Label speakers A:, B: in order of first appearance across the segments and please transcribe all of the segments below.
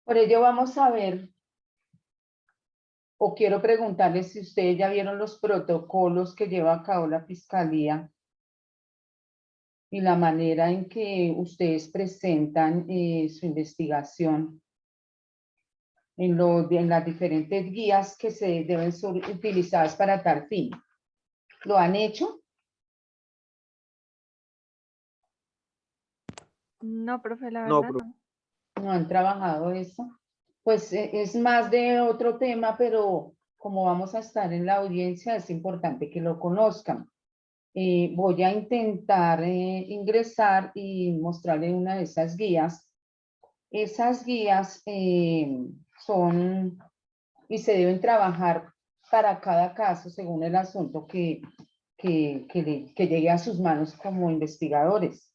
A: Por ello vamos a ver, o quiero preguntarles si ustedes ya vieron los protocolos que lleva a cabo la Fiscalía y la manera en que ustedes presentan su investigación en las diferentes guías que se deben ser utilizadas para tal fin. ¿Lo han hecho?
B: No, profe, la
C: No,
B: verdad
C: profe.
B: no.
A: ¿No han trabajado eso? Pues es más de otro tema, pero como vamos a estar en la audiencia, es importante que lo conozcan. Voy a intentar ingresar y mostrarle una de esas guías. Esas guías son y se deben trabajar para cada caso según el asunto que llegue a sus manos como investigadores.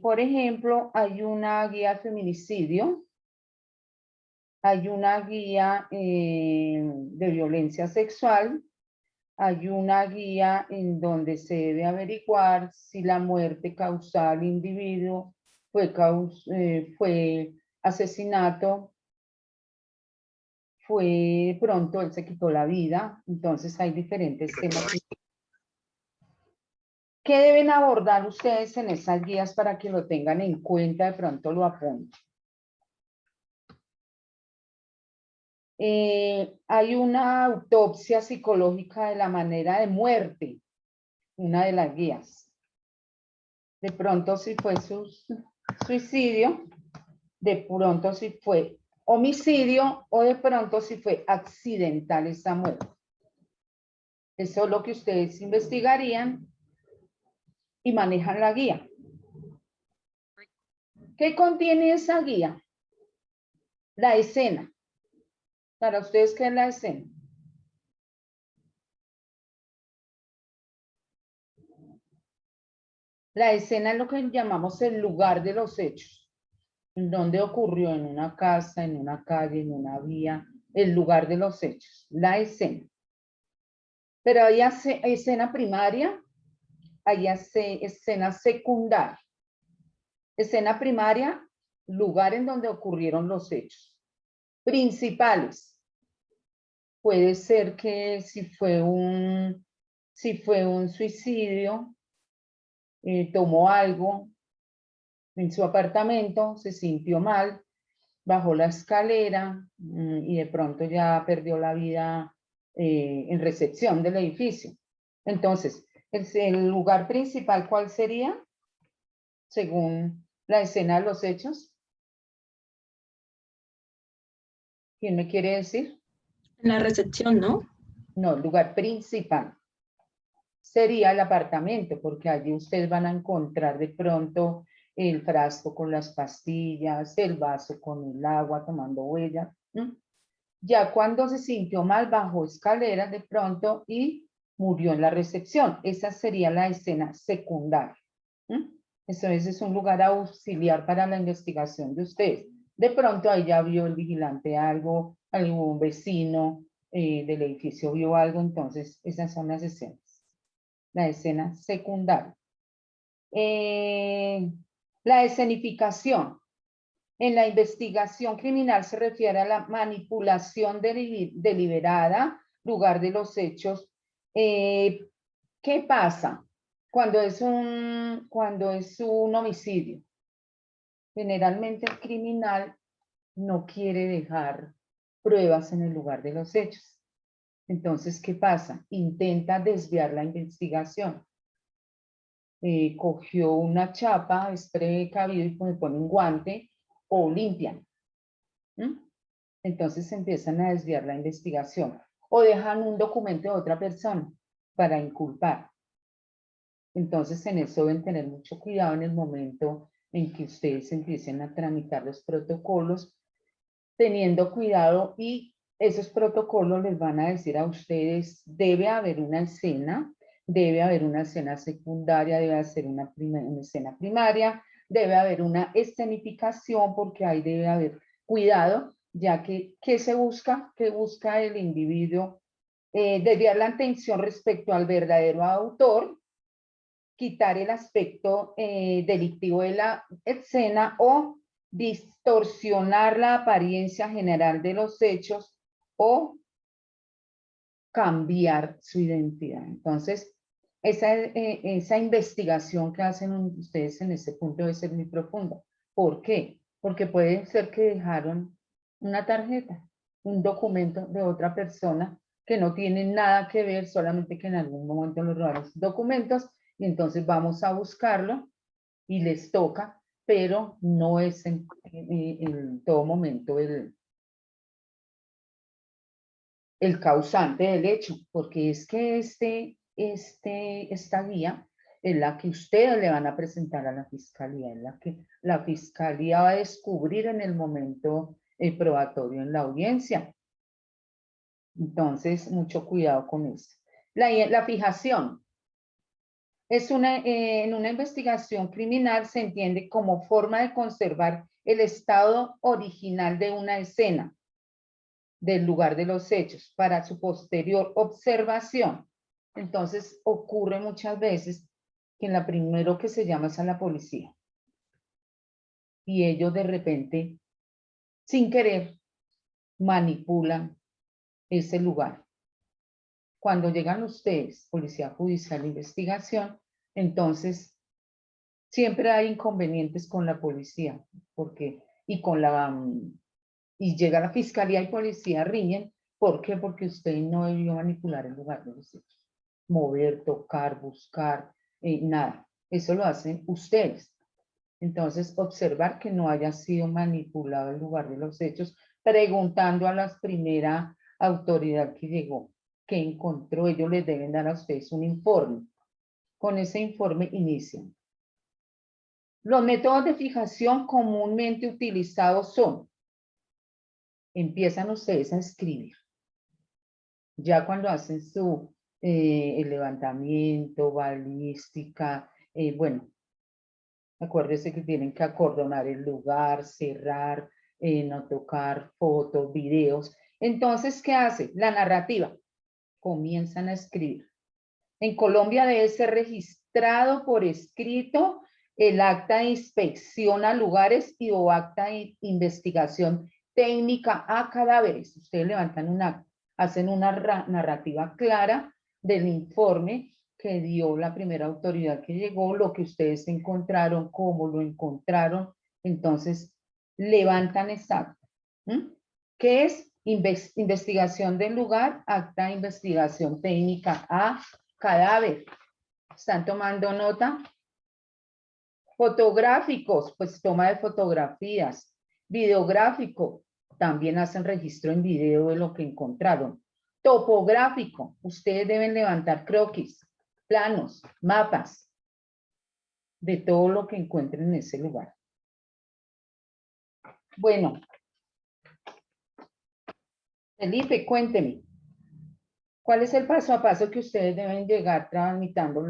A: Por ejemplo, hay una guía de feminicidio, hay una guía de violencia sexual, hay una guía en donde se debe averiguar si la muerte causal del individuo fue asesinato, fue pronto, él se quitó la vida. Entonces hay diferentes temas. ¿Qué deben abordar ustedes en esas guías para que lo tengan en cuenta? De pronto lo apunten. Hay una autopsia psicológica de la manera de muerte, una de las guías. De pronto si fue suicidio, de pronto si fue homicidio o de pronto si fue accidental esa muerte. Eso es lo que ustedes investigarían y manejan la guía. ¿Qué contiene esa guía? La escena. Para ustedes, ¿qué es la escena? La escena es lo que llamamos el lugar de los hechos. ¿En dónde ocurrió? En una casa, en una calle, en una vía. El lugar de los hechos. La escena. Pero hay escena primaria, hay escena secundaria. Escena primaria, lugar en donde ocurrieron los hechos. Principales. Puede ser que si fue un suicidio, tomó algo en su apartamento, se sintió mal, bajó la escalera y de pronto ya perdió la vida en recepción del edificio. Entonces, el lugar principal, ¿cuál sería? Según la escena de los hechos. ¿Quién me quiere decir?
D: En la recepción, ¿no?
A: No, el lugar principal sería el apartamento, porque allí ustedes van a encontrar de pronto el frasco con las pastillas, el vaso con el agua tomando huella. Ya cuando se sintió mal, bajó escaleras de pronto y murió en la recepción. Esa sería la escena secundaria. Eso es un lugar auxiliar para la investigación de ustedes. De pronto ahí ya vio el vigilante algo, algún vecino del edificio vio algo, entonces esas son las escenas. La escena secundaria. La escenificación. En la investigación criminal se refiere a la manipulación deliberada, lugar de los hechos. ¿Qué pasa cuando es un homicidio? Generalmente el criminal no quiere dejar pruebas en el lugar de los hechos. Entonces, ¿qué pasa? Intenta desviar la investigación. Cogió una chapa, es precavido y pone un guante o limpian. Entonces empiezan a desviar la investigación o dejan un documento de otra persona para inculpar. Entonces en eso deben tener mucho cuidado en el momento en que ustedes empiecen a tramitar los protocolos, teniendo cuidado, y esos protocolos les van a decir a ustedes, debe haber una escena secundaria, debe haber una escena primaria, debe haber una escenificación, porque ahí debe haber cuidado, ya que ¿qué se busca? ¿Qué busca el individuo? Desviar la atención respecto al verdadero autor, quitar el aspecto delictivo de la escena o distorsionar la apariencia general de los hechos o cambiar su identidad. Entonces, esa investigación que hacen ustedes en ese punto debe ser muy profunda. ¿Por qué? Porque puede ser que dejaron una tarjeta, un documento de otra persona que no tiene nada que ver, solamente que en algún momento los robaron sus documentos, y entonces vamos a buscarlo y les toca, pero no es en todo momento el causante del hecho, porque es que esta guía es la que ustedes le van a presentar a la fiscalía, es la que la fiscalía va a descubrir en el momento probatorio en la audiencia. Entonces, mucho cuidado con eso. La fijación es en una investigación criminal se entiende como forma de conservar el estado original de una escena del lugar de los hechos para su posterior observación. Entonces ocurre muchas veces que en la primero que se llama es a la policía y ellos de repente, sin querer, manipulan ese lugar. Cuando llegan ustedes, Policía Judicial de Investigación, entonces siempre hay inconvenientes con la policía, porque, y llega la fiscalía y policía riñen. ¿Por qué? Porque usted no debió manipular el lugar de los hechos. Mover, tocar, buscar, nada. Eso lo hacen ustedes. Entonces, observar que no haya sido manipulado el lugar de los hechos, preguntando a la primera autoridad que llegó, que encontró. Ellos les deben dar a ustedes un informe. Con ese informe inician. Los métodos de fijación comúnmente utilizados son: empiezan ustedes a escribir. Ya cuando hacen su el levantamiento, balística, bueno, acuérdense que tienen que acordonar el lugar, cerrar, no tocar fotos, videos. Entonces, ¿qué hace? La narrativa. Comienzan a escribir. En Colombia debe ser registrado por escrito el acta de inspección a lugares y o acta de investigación técnica a cadáveres. Ustedes levantan un acta, hacen una narrativa clara del informe que dio la primera autoridad que llegó, lo que ustedes encontraron, cómo lo encontraron. Entonces, levantan esa acta. ¿Qué es? Investigación del lugar, acta de investigación técnica a cadáver. ¿Están tomando nota? Fotográficos, pues toma de fotografías. Videográfico, también hacen registro en video de lo que encontraron. Topográfico, ustedes deben levantar croquis, planos, mapas de todo lo que encuentren en ese lugar. Bueno, Felipe, cuénteme. ¿Cuál es el paso a paso que ustedes deben llegar tramitando,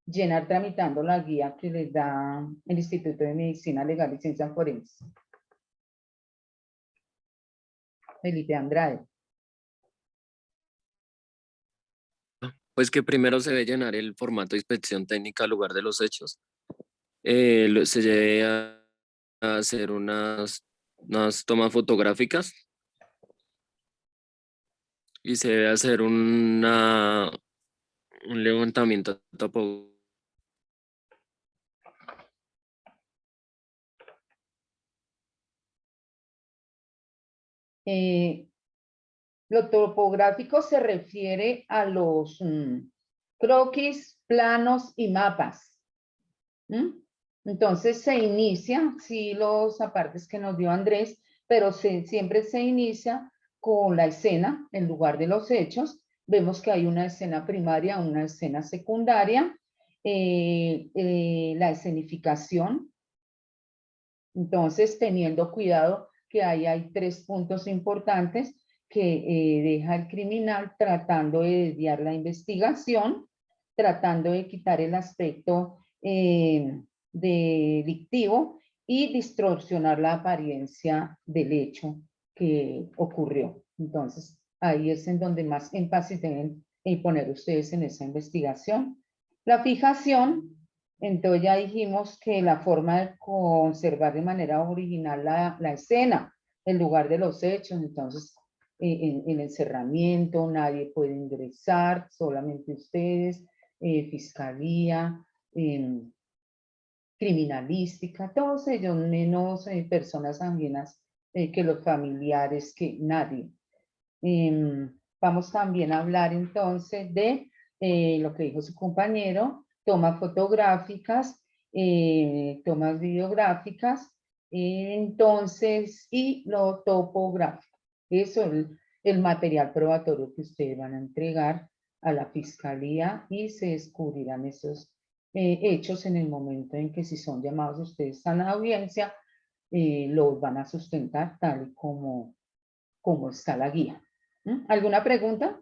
A: llenar tramitando la guía que les da el Instituto de Medicina Legal y Ciencias Forenses? Felipe Andrade.
B: Pues que primero se debe llenar el formato de inspección técnica al lugar de los hechos. Se debe a hacer unas tomas fotográficas y se debe hacer un levantamiento topográfico.
A: Lo topográfico se refiere a los croquis, planos y mapas. Entonces se inicia, sí, los apartes que nos dio Andrés, pero siempre se inicia con la escena, en lugar de los hechos. Vemos que hay una escena primaria, una escena secundaria, la escenificación. Entonces, teniendo cuidado que ahí hay 3 puntos importantes que deja el criminal tratando de desviar la investigación, tratando de quitar el aspecto delictivo y distorsionar la apariencia del hecho que ocurrió. Entonces, ahí es en donde más énfasis deben poner ustedes en esa investigación. La fijación Entonces ya dijimos que la forma de conservar de manera original la escena, el lugar de los hechos, entonces el encerramiento, nadie puede ingresar, solamente ustedes, fiscalía, criminalística, todos ellos, menos personas ajenas que los familiares, que nadie. Vamos también a hablar entonces de lo que dijo su compañero, tomas fotográficas, tomas videográficas, entonces, y lo topográfico. Eso es el material probatorio que ustedes van a entregar a la fiscalía y se descubrirán esos hechos en el momento en que si son llamados ustedes a la audiencia, los van a sustentar tal y como está la guía. ¿Alguna pregunta?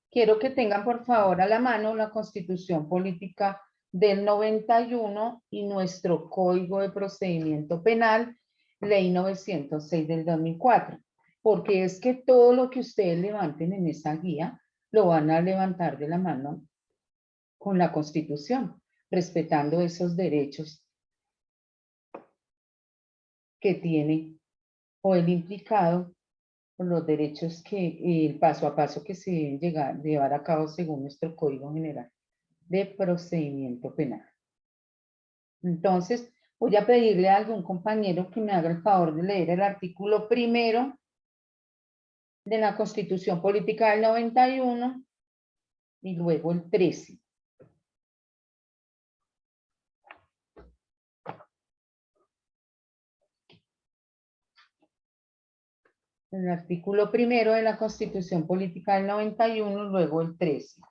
A: Quiero que tengan por favor a la mano la Constitución Política del 91 y nuestro Código de Procedimiento Penal, Ley 906 del 2004, porque es que todo lo que ustedes levanten en esa guía lo van a levantar de la mano con la Constitución, respetando esos derechos que tiene o el implicado por los derechos que el paso a paso que se deben llevar a cabo según nuestro Código General de Procedimiento Penal. Entonces, voy a pedirle a algún compañero que me haga el favor de leer el artículo primero de la Constitución Política del 91 y luego el 13. El artículo primero de la Constitución Política del 91 y luego el 13.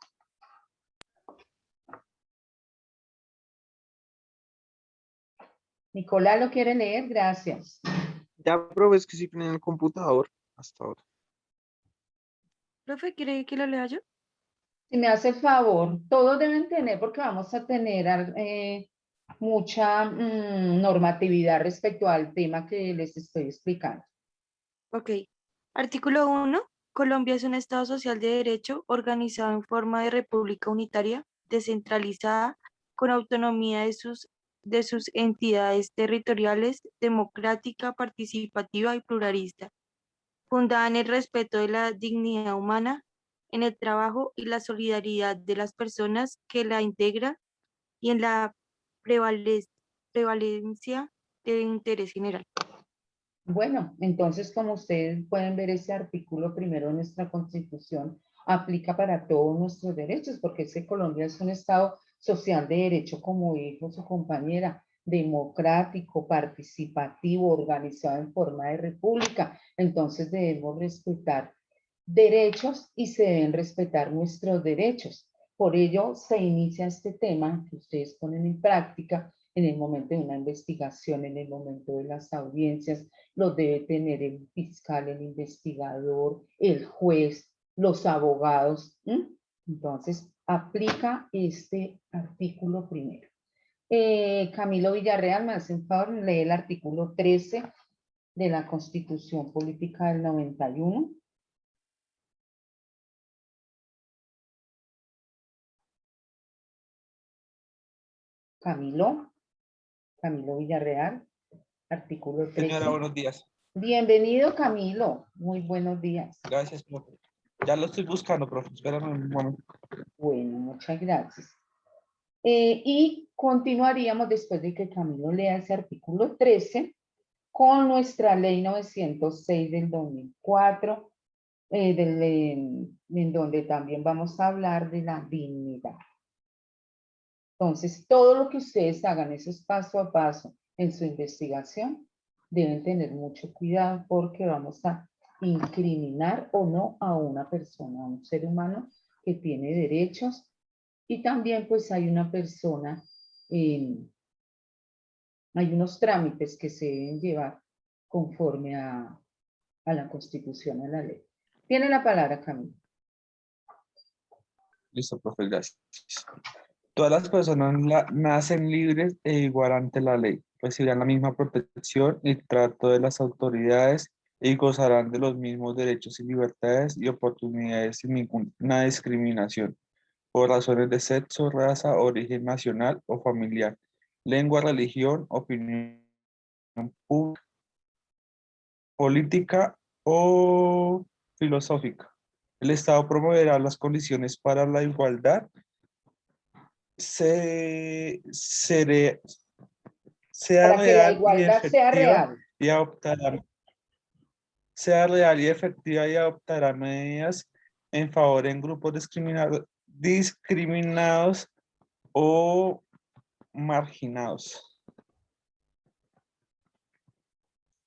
A: Nicolás, ¿lo quiere leer? Gracias.
C: Ya, profe, es que sí en el computador hasta ahora.
E: Profe, ¿quiere que lo lea yo?
A: Si me hace el favor, todos deben tener, porque vamos a tener mucha normatividad respecto al tema que les estoy explicando.
E: Ok. Artículo 1. Colombia es un Estado social de derecho organizado en forma de república unitaria, descentralizada, con autonomía de sus entidades territoriales, democrática, participativa y pluralista, fundada en el respeto de la dignidad humana, en el trabajo y la solidaridad de las personas que la integran y en la prevalencia del interés general.
A: Bueno, entonces como ustedes pueden ver, ese artículo primero de nuestra Constitución aplica para todos nuestros derechos, porque es que Colombia es un Estado social de derecho, como dijo su compañera, democrático, participativo, organizado en forma de república. Entonces debemos respetar derechos y se deben respetar nuestros derechos. Por ello se inicia este tema que ustedes ponen en práctica en el momento de una investigación, en el momento de las audiencias, los debe tener el fiscal, el investigador, el juez, los abogados. Entonces, aplica este artículo primero. Camilo Villarreal, me hace un favor, lee el artículo 13 de la Constitución Política del 91. Camilo Villarreal, artículo 13.
C: Señora, buenos días.
A: Bienvenido, Camilo. Muy buenos días.
C: Gracias, profe. Ya lo estoy buscando, profe. Espérame un momento.
A: Bueno, muchas gracias. Y continuaríamos después de que Camilo lea ese artículo 13 con nuestra ley 906 del 2004, en donde también vamos a hablar de la dignidad. Entonces, todo lo que ustedes hagan, eso es paso a paso en su investigación, deben tener mucho cuidado porque vamos a incriminar o no a una persona, a un ser humano que tiene derechos, y también pues hay una persona, hay unos trámites que se deben llevar conforme a la Constitución, a la ley. Tiene la palabra, Camilo.
C: Listo, profe, gracias. Todas las personas nacen libres e igual ante la ley, recibirán la misma protección y trato de las autoridades y gozarán de los mismos derechos y libertades y oportunidades sin ninguna discriminación. por razones de sexo, raza, origen nacional o familiar, lengua, religión, opinión pública, política o filosófica. El Estado promoverá las condiciones para la igualdad, sea
A: Para que la
C: real y
A: igualdad sea
C: efectiva
A: real.
C: y adoptará, sea real y efectiva y adoptará medidas en favor en grupos discriminados o marginados.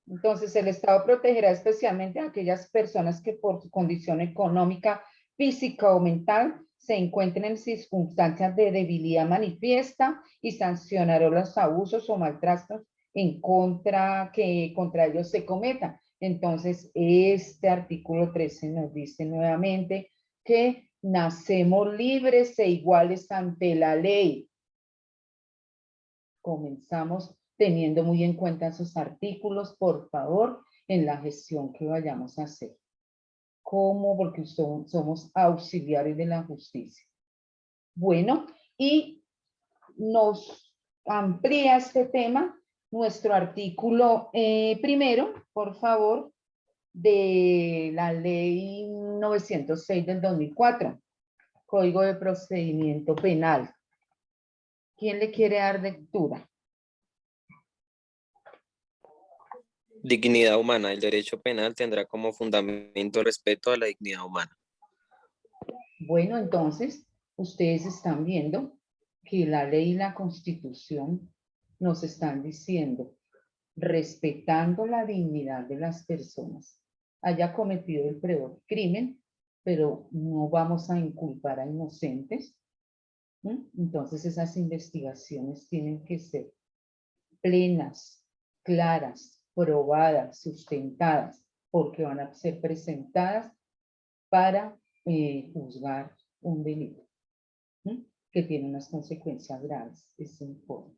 A: Entonces, el Estado protegerá especialmente a aquellas personas que por su condición económica, física o mental se encuentren en circunstancias de debilidad manifiesta y sancionará los abusos o maltratos que contra ellos se cometan. Entonces, este artículo 13 nos dice nuevamente que nacemos libres e iguales ante la ley. Comenzamos teniendo muy en cuenta esos artículos, por favor, en la gestión que vayamos a hacer. ¿Cómo? Porque somos auxiliares de la justicia. Bueno, y nos amplía este tema nuestro artículo primero, por favor, de la ley 906 del 2004, Código de Procedimiento Penal. ¿Quién le quiere dar lectura?
B: Dignidad humana. El derecho penal tendrá como fundamento el respeto a la dignidad humana.
A: Bueno, entonces, ustedes están viendo que la ley y la Constitución nos están diciendo, respetando la dignidad de las personas, haya cometido el peor crimen, pero no vamos a inculpar a inocentes. Entonces, esas investigaciones tienen que ser plenas, claras, probadas, sustentadas, porque van a ser presentadas para juzgar un delito, que tiene unas consecuencias graves, ese informe.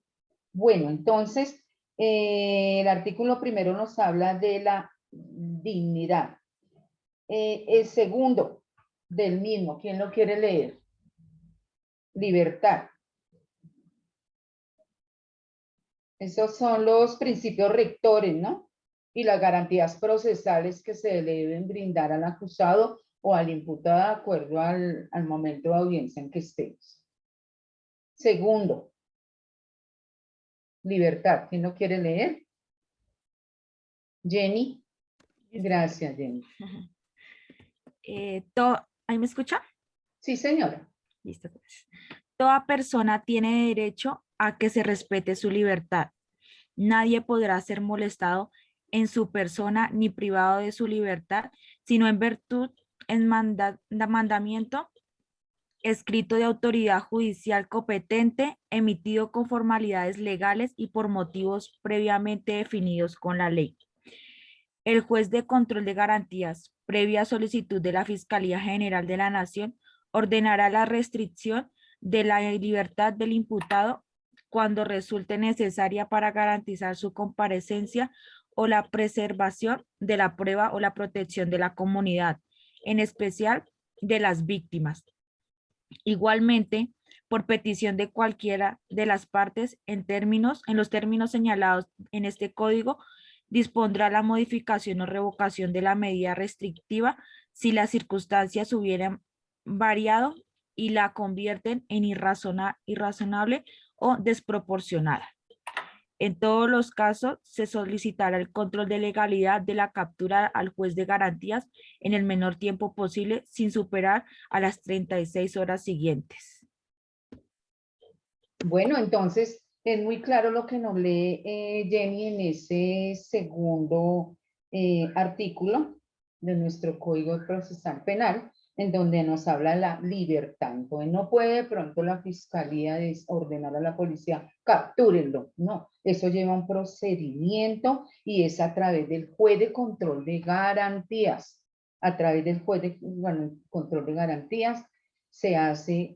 A: Bueno, entonces, el artículo primero nos habla de la dignidad. El segundo del mismo, ¿quién lo quiere leer? Libertad. Esos son los principios rectores, ¿no? Y las garantías procesales que se le deben brindar al acusado o al imputado de acuerdo al momento de audiencia en que estemos. Segundo, libertad. ¿Quién lo quiere leer? Jenny. Gracias, Jenny.
F: ¿Ahí me escucha?
A: Sí, señora.
F: Listo. Toda persona tiene derecho a que se respete su libertad. Nadie podrá ser molestado en su persona ni privado de su libertad, sino en virtud del mandamiento escrito de autoridad judicial competente, emitido con formalidades legales y por motivos previamente definidos con la ley. El juez de control de garantías, previa solicitud de la Fiscalía General de la Nación, ordenará la restricción de la libertad del imputado cuando resulte necesaria para garantizar su comparecencia o la preservación de la prueba o la protección de la comunidad, en especial de las víctimas. Igualmente, por petición de cualquiera de las partes, en los términos señalados en este código, dispondrá la modificación o revocación de la medida restrictiva si las circunstancias hubieran variado y la convierten en irrazonable o desproporcionada. En todos los casos, se solicitará el control de legalidad de la captura al juez de garantías en el menor tiempo posible, sin superar a las 36 horas siguientes.
A: Bueno, entonces es muy claro lo que nos lee Jenny en ese segundo artículo de nuestro Código Procesal Penal, en donde nos habla la libertad. Entonces no puede de pronto la Fiscalía ordenar a la policía, captúrenlo. No, eso lleva un procedimiento y es a través del juez de control de garantías. A través del juez de control de garantías se hace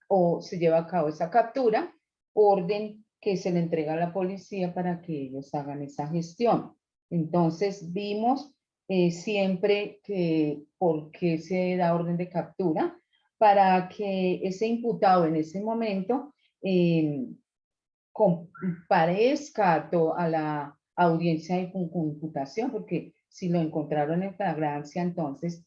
A: o se lleva a cabo esa captura, orden que se le entrega a la policía para que ellos hagan esa gestión. Entonces vimos siempre que por qué se da orden de captura, para que ese imputado en ese momento comparezca a la audiencia de computación, porque si lo encontraron en flagrancia, entonces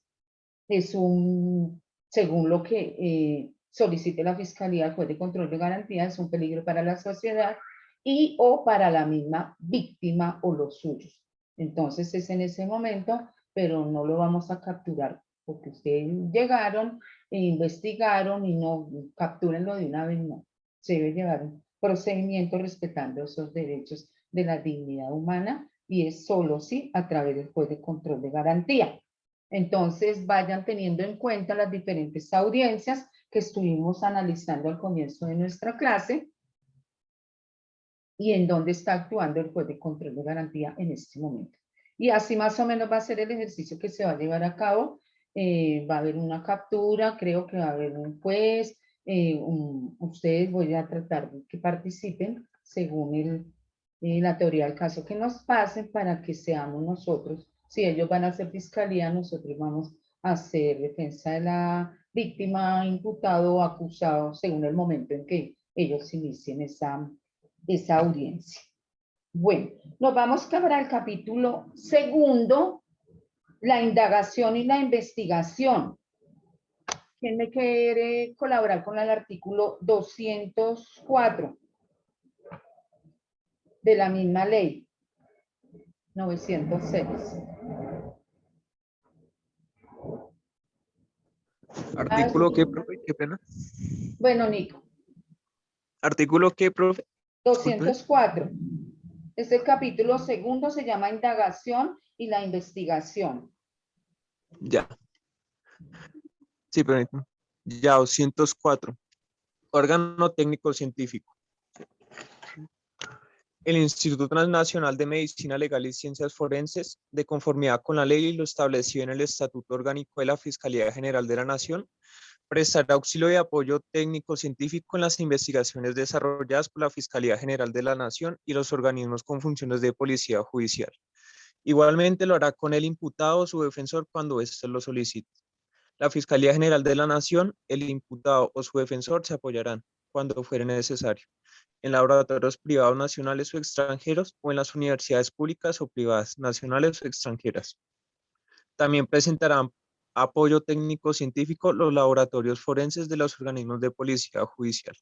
A: es según lo que solicite la Fiscalía, el juez de control de garantía, es un peligro para la sociedad y o para la misma víctima o los suyos. Entonces es en ese momento, pero no lo vamos a capturar, porque ustedes llegaron e investigaron y no captúrenlo de una vez, no. Se debe llevar un procedimiento respetando esos derechos de la dignidad humana y es solo sí a través del juez de control de garantía. Entonces vayan teniendo en cuenta las diferentes audiencias que estuvimos analizando al comienzo de nuestra clase y en dónde está actuando el juez de control de garantía en este momento. Y así más o menos va a ser el ejercicio que se va a llevar a cabo. Va a haber una captura, creo que va a haber un juez. Ustedes voy a tratar de que participen según la teoría del caso que nos pasen para que seamos nosotros. Si ellos van a hacer fiscalía, nosotros vamos a hacer defensa de la víctima, imputado o acusado según el momento en que ellos inicien esa audiencia. Bueno, nos vamos para el capítulo segundo, la indagación y la investigación. ¿Quién me quiere colaborar con el artículo 204 de la misma ley 906?
G: ¿Artículo qué, profe? Qué pena.
A: Bueno, Nico.
G: ¿Artículo qué, profe?
A: 204. Este capítulo segundo se llama indagación y la investigación.
G: Ya. Sí, permítame. Ya, 204. Órgano técnico científico. El Instituto Nacional de Medicina Legal y Ciencias Forenses, de conformidad con la ley y lo establecido en el Estatuto Orgánico de la Fiscalía General de la Nación, prestará auxilio y apoyo técnico científico en las investigaciones desarrolladas por la Fiscalía General de la Nación y los organismos con funciones de policía judicial. Igualmente lo hará con el imputado o su defensor cuando éste lo solicite. La Fiscalía General de la Nación, el imputado o su defensor se apoyarán, cuando fuere necesario, en laboratorios privados nacionales o extranjeros o en las universidades públicas o privadas nacionales o extranjeras. También presentarán apoyo técnico científico los laboratorios forenses de los organismos de policía judicial.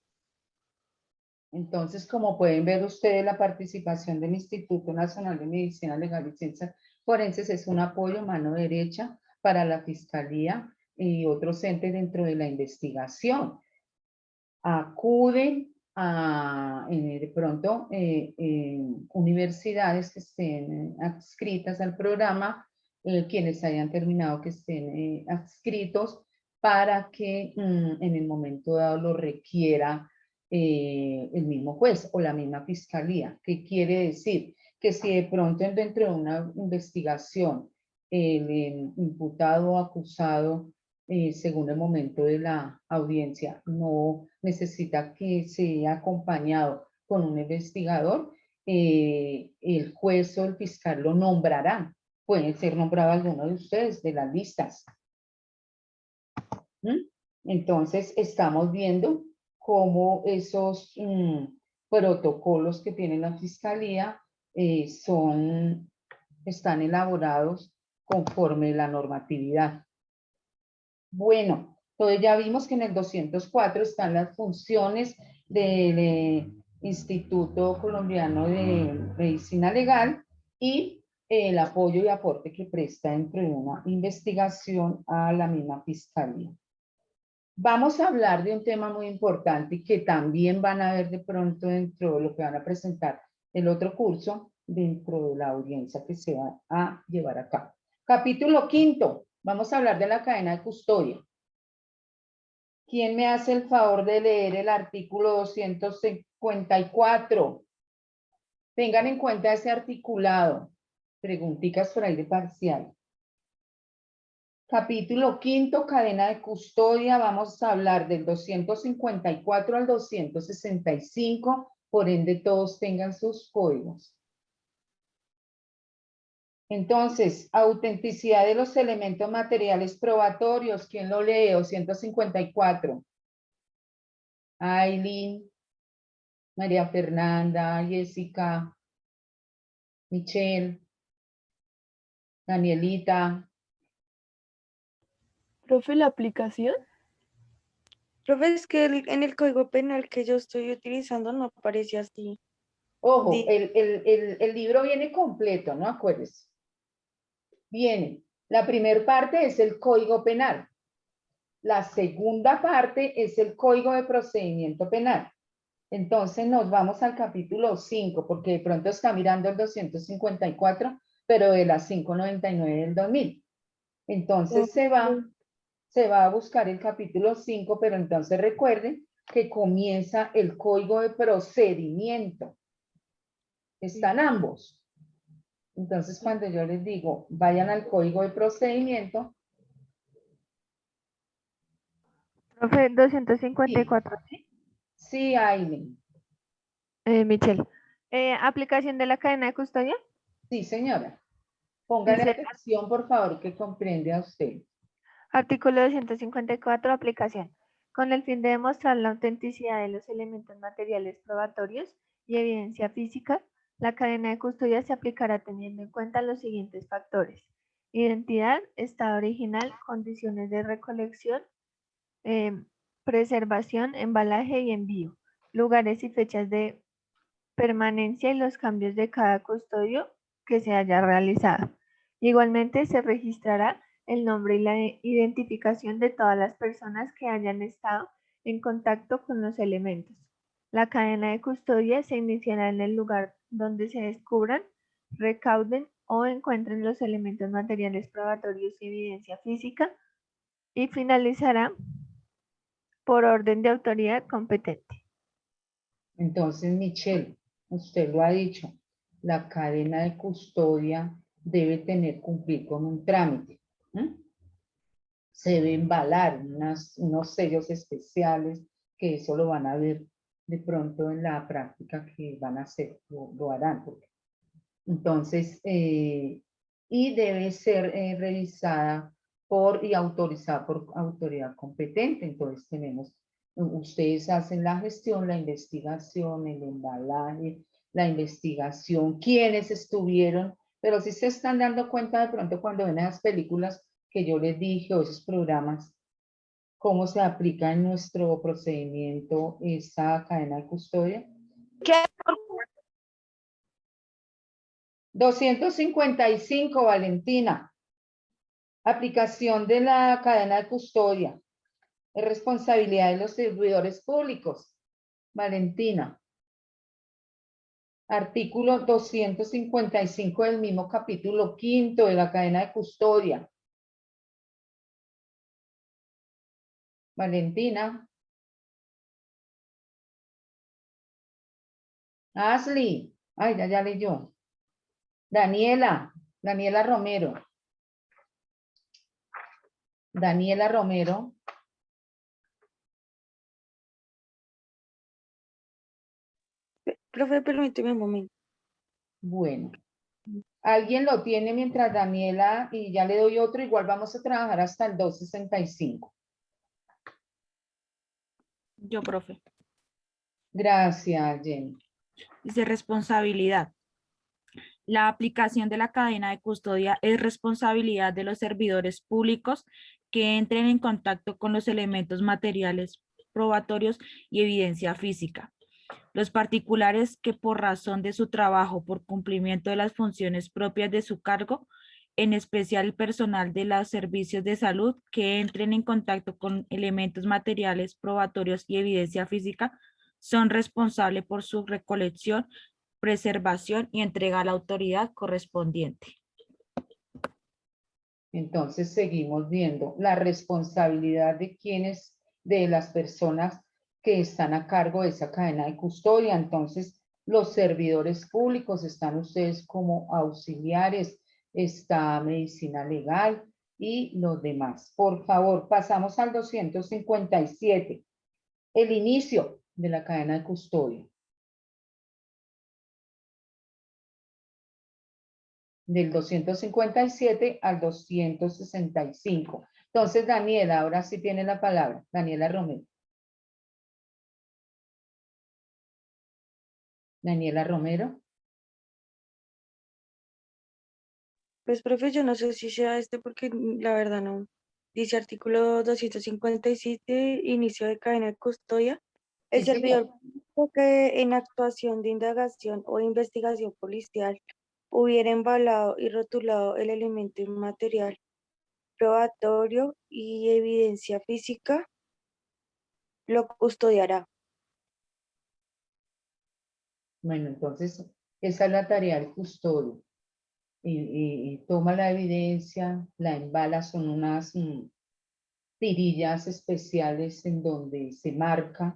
A: Entonces, como pueden ver ustedes, la participación del Instituto Nacional de Medicina Legal y Ciencias Forenses es un apoyo mano derecha para la Fiscalía y otros entes dentro de la investigación. Acuden a, de pronto, universidades que estén adscritas al programa, quienes hayan terminado que estén adscritos para que en el momento dado lo requiera el mismo juez o la misma fiscalía. ¿Qué quiere decir? Que si de pronto dentro de una investigación el imputado o acusado según el momento de la audiencia, no necesita que sea acompañado con un investigador, el juez o el fiscal lo nombrarán. Puede ser nombrado alguno de ustedes de las listas. Entonces, estamos viendo cómo esos protocolos que tiene la Fiscalía están elaborados conforme la normatividad. Bueno, entonces ya vimos que en el 204 están las funciones del Instituto Colombiano de Medicina Legal y el apoyo y aporte que presta dentro de una investigación a la misma Fiscalía. Vamos a hablar de un tema muy importante que también van a ver de pronto dentro de lo que van a presentar el otro curso dentro de la audiencia que se va a llevar a cabo. Capítulo quinto, vamos a hablar de la cadena de custodia. ¿Quién me hace el favor de leer el artículo 254? Tengan en cuenta ese articulado. Preguntitas por ahí de parcial. Capítulo quinto, cadena de custodia. Vamos a hablar del 254 al 265. Por ende, todos tengan sus códigos. Entonces, autenticidad de los elementos materiales probatorios. ¿Quién lo lee? 254. Aileen, María Fernanda, Jessica, Michelle, Danielita.
H: Profe, la aplicación.
E: Profe, es que en el Código Penal que yo estoy utilizando no aparece así.
A: Ojo,
E: Di-
A: el libro viene completo, ¿no? Acuérdense. Viene. La primera parte es el Código Penal. La segunda parte es el Código de Procedimiento Penal. Entonces nos vamos al capítulo 5, porque de pronto está mirando el 254, pero de las 599 del 2000. Entonces se va a buscar el capítulo 5, pero entonces recuerden que comienza el Código de Procedimiento. Están ambos. Entonces, cuando yo les digo, vayan al Código de Procedimiento.
H: Profe, 254, ¿sí?
A: Sí, Aileen.
H: Michelle. Aplicación de la cadena de custodia.
A: Sí, señora. Póngale
H: Dice,
A: atención, por favor, que comprende a usted.
H: artículo 254, aplicación. Con el fin de demostrar la autenticidad de los elementos materiales probatorios y evidencia física, la cadena de custodia se aplicará teniendo en cuenta los siguientes factores: identidad, estado original, condiciones de recolección, preservación, embalaje y envío, lugares y fechas de permanencia y los cambios de cada custodio que se haya realizado. Igualmente se registrará el nombre y la identificación de todas las personas que hayan estado en contacto con los elementos. La cadena de custodia se iniciará en el lugar donde se descubran, recauden o encuentren los elementos materiales probatorios y evidencia física y finalizará por orden de autoridad competente.
A: Entonces, Michelle, usted lo ha dicho, la cadena de custodia debe cumplir con un trámite. Se debe embalar unos sellos especiales, que eso lo van a ver de pronto en la práctica que van a hacer, lo harán. Entonces, y debe ser revisada y autorizada por autoridad competente. Entonces ustedes hacen la gestión, la investigación, el embalaje, la investigación, quiénes estuvieron, pero si se están dando cuenta de pronto cuando ven esas películas que yo les dije o esos programas, cómo se aplica en nuestro procedimiento esa cadena de custodia.
E: ¿Qué?
A: 255, Valentina. Aplicación de la cadena de custodia. Es responsabilidad de los servidores públicos. Valentina. Artículo 255 del mismo capítulo 5 de la cadena de custodia. Valentina. Ashley. Ay, ya leyó. Daniela. Daniela Romero. Daniela Romero.
E: Profe, permíteme un momento.
A: Bueno. ¿Alguien lo tiene mientras Daniela y ya le doy otro? Igual vamos a trabajar hasta el 265.
F: Yo, profe.
A: Gracias, Jenny.
F: Dice responsabilidad. La aplicación de la cadena de custodia es responsabilidad de los servidores públicos que entren en contacto con los elementos materiales probatorios y evidencia física. Los particulares que por razón de su trabajo, por cumplimiento de las funciones propias de su cargo, en especial el personal de los servicios de salud que entren en contacto con elementos materiales probatorios y evidencia física, son responsables por su recolección, preservación y entrega a la autoridad correspondiente.
A: Entonces seguimos viendo la responsabilidad de las personas que están a cargo de esa cadena de custodia. Entonces, los servidores públicos, están ustedes como auxiliares, está medicina legal y los demás. Por favor, pasamos al 257, el inicio de la cadena de custodia. del 257 al 265. Entonces, Daniela, ahora sí tiene la palabra. Daniela Romero. Daniela Romero.
E: Pues, profe, yo no sé si sea este porque la verdad no. Dice artículo 257, inicio de cadena de custodia. El
A: Sí,
E: servidor
A: señor.
E: público que en actuación de indagación o investigación policial hubiera embalado y rotulado el elemento inmaterial probatorio y evidencia física, lo custodiará.
A: Bueno, entonces, esa es la tarea del custodio. Y toma la evidencia, la embala, son unas tirillas especiales en donde se marca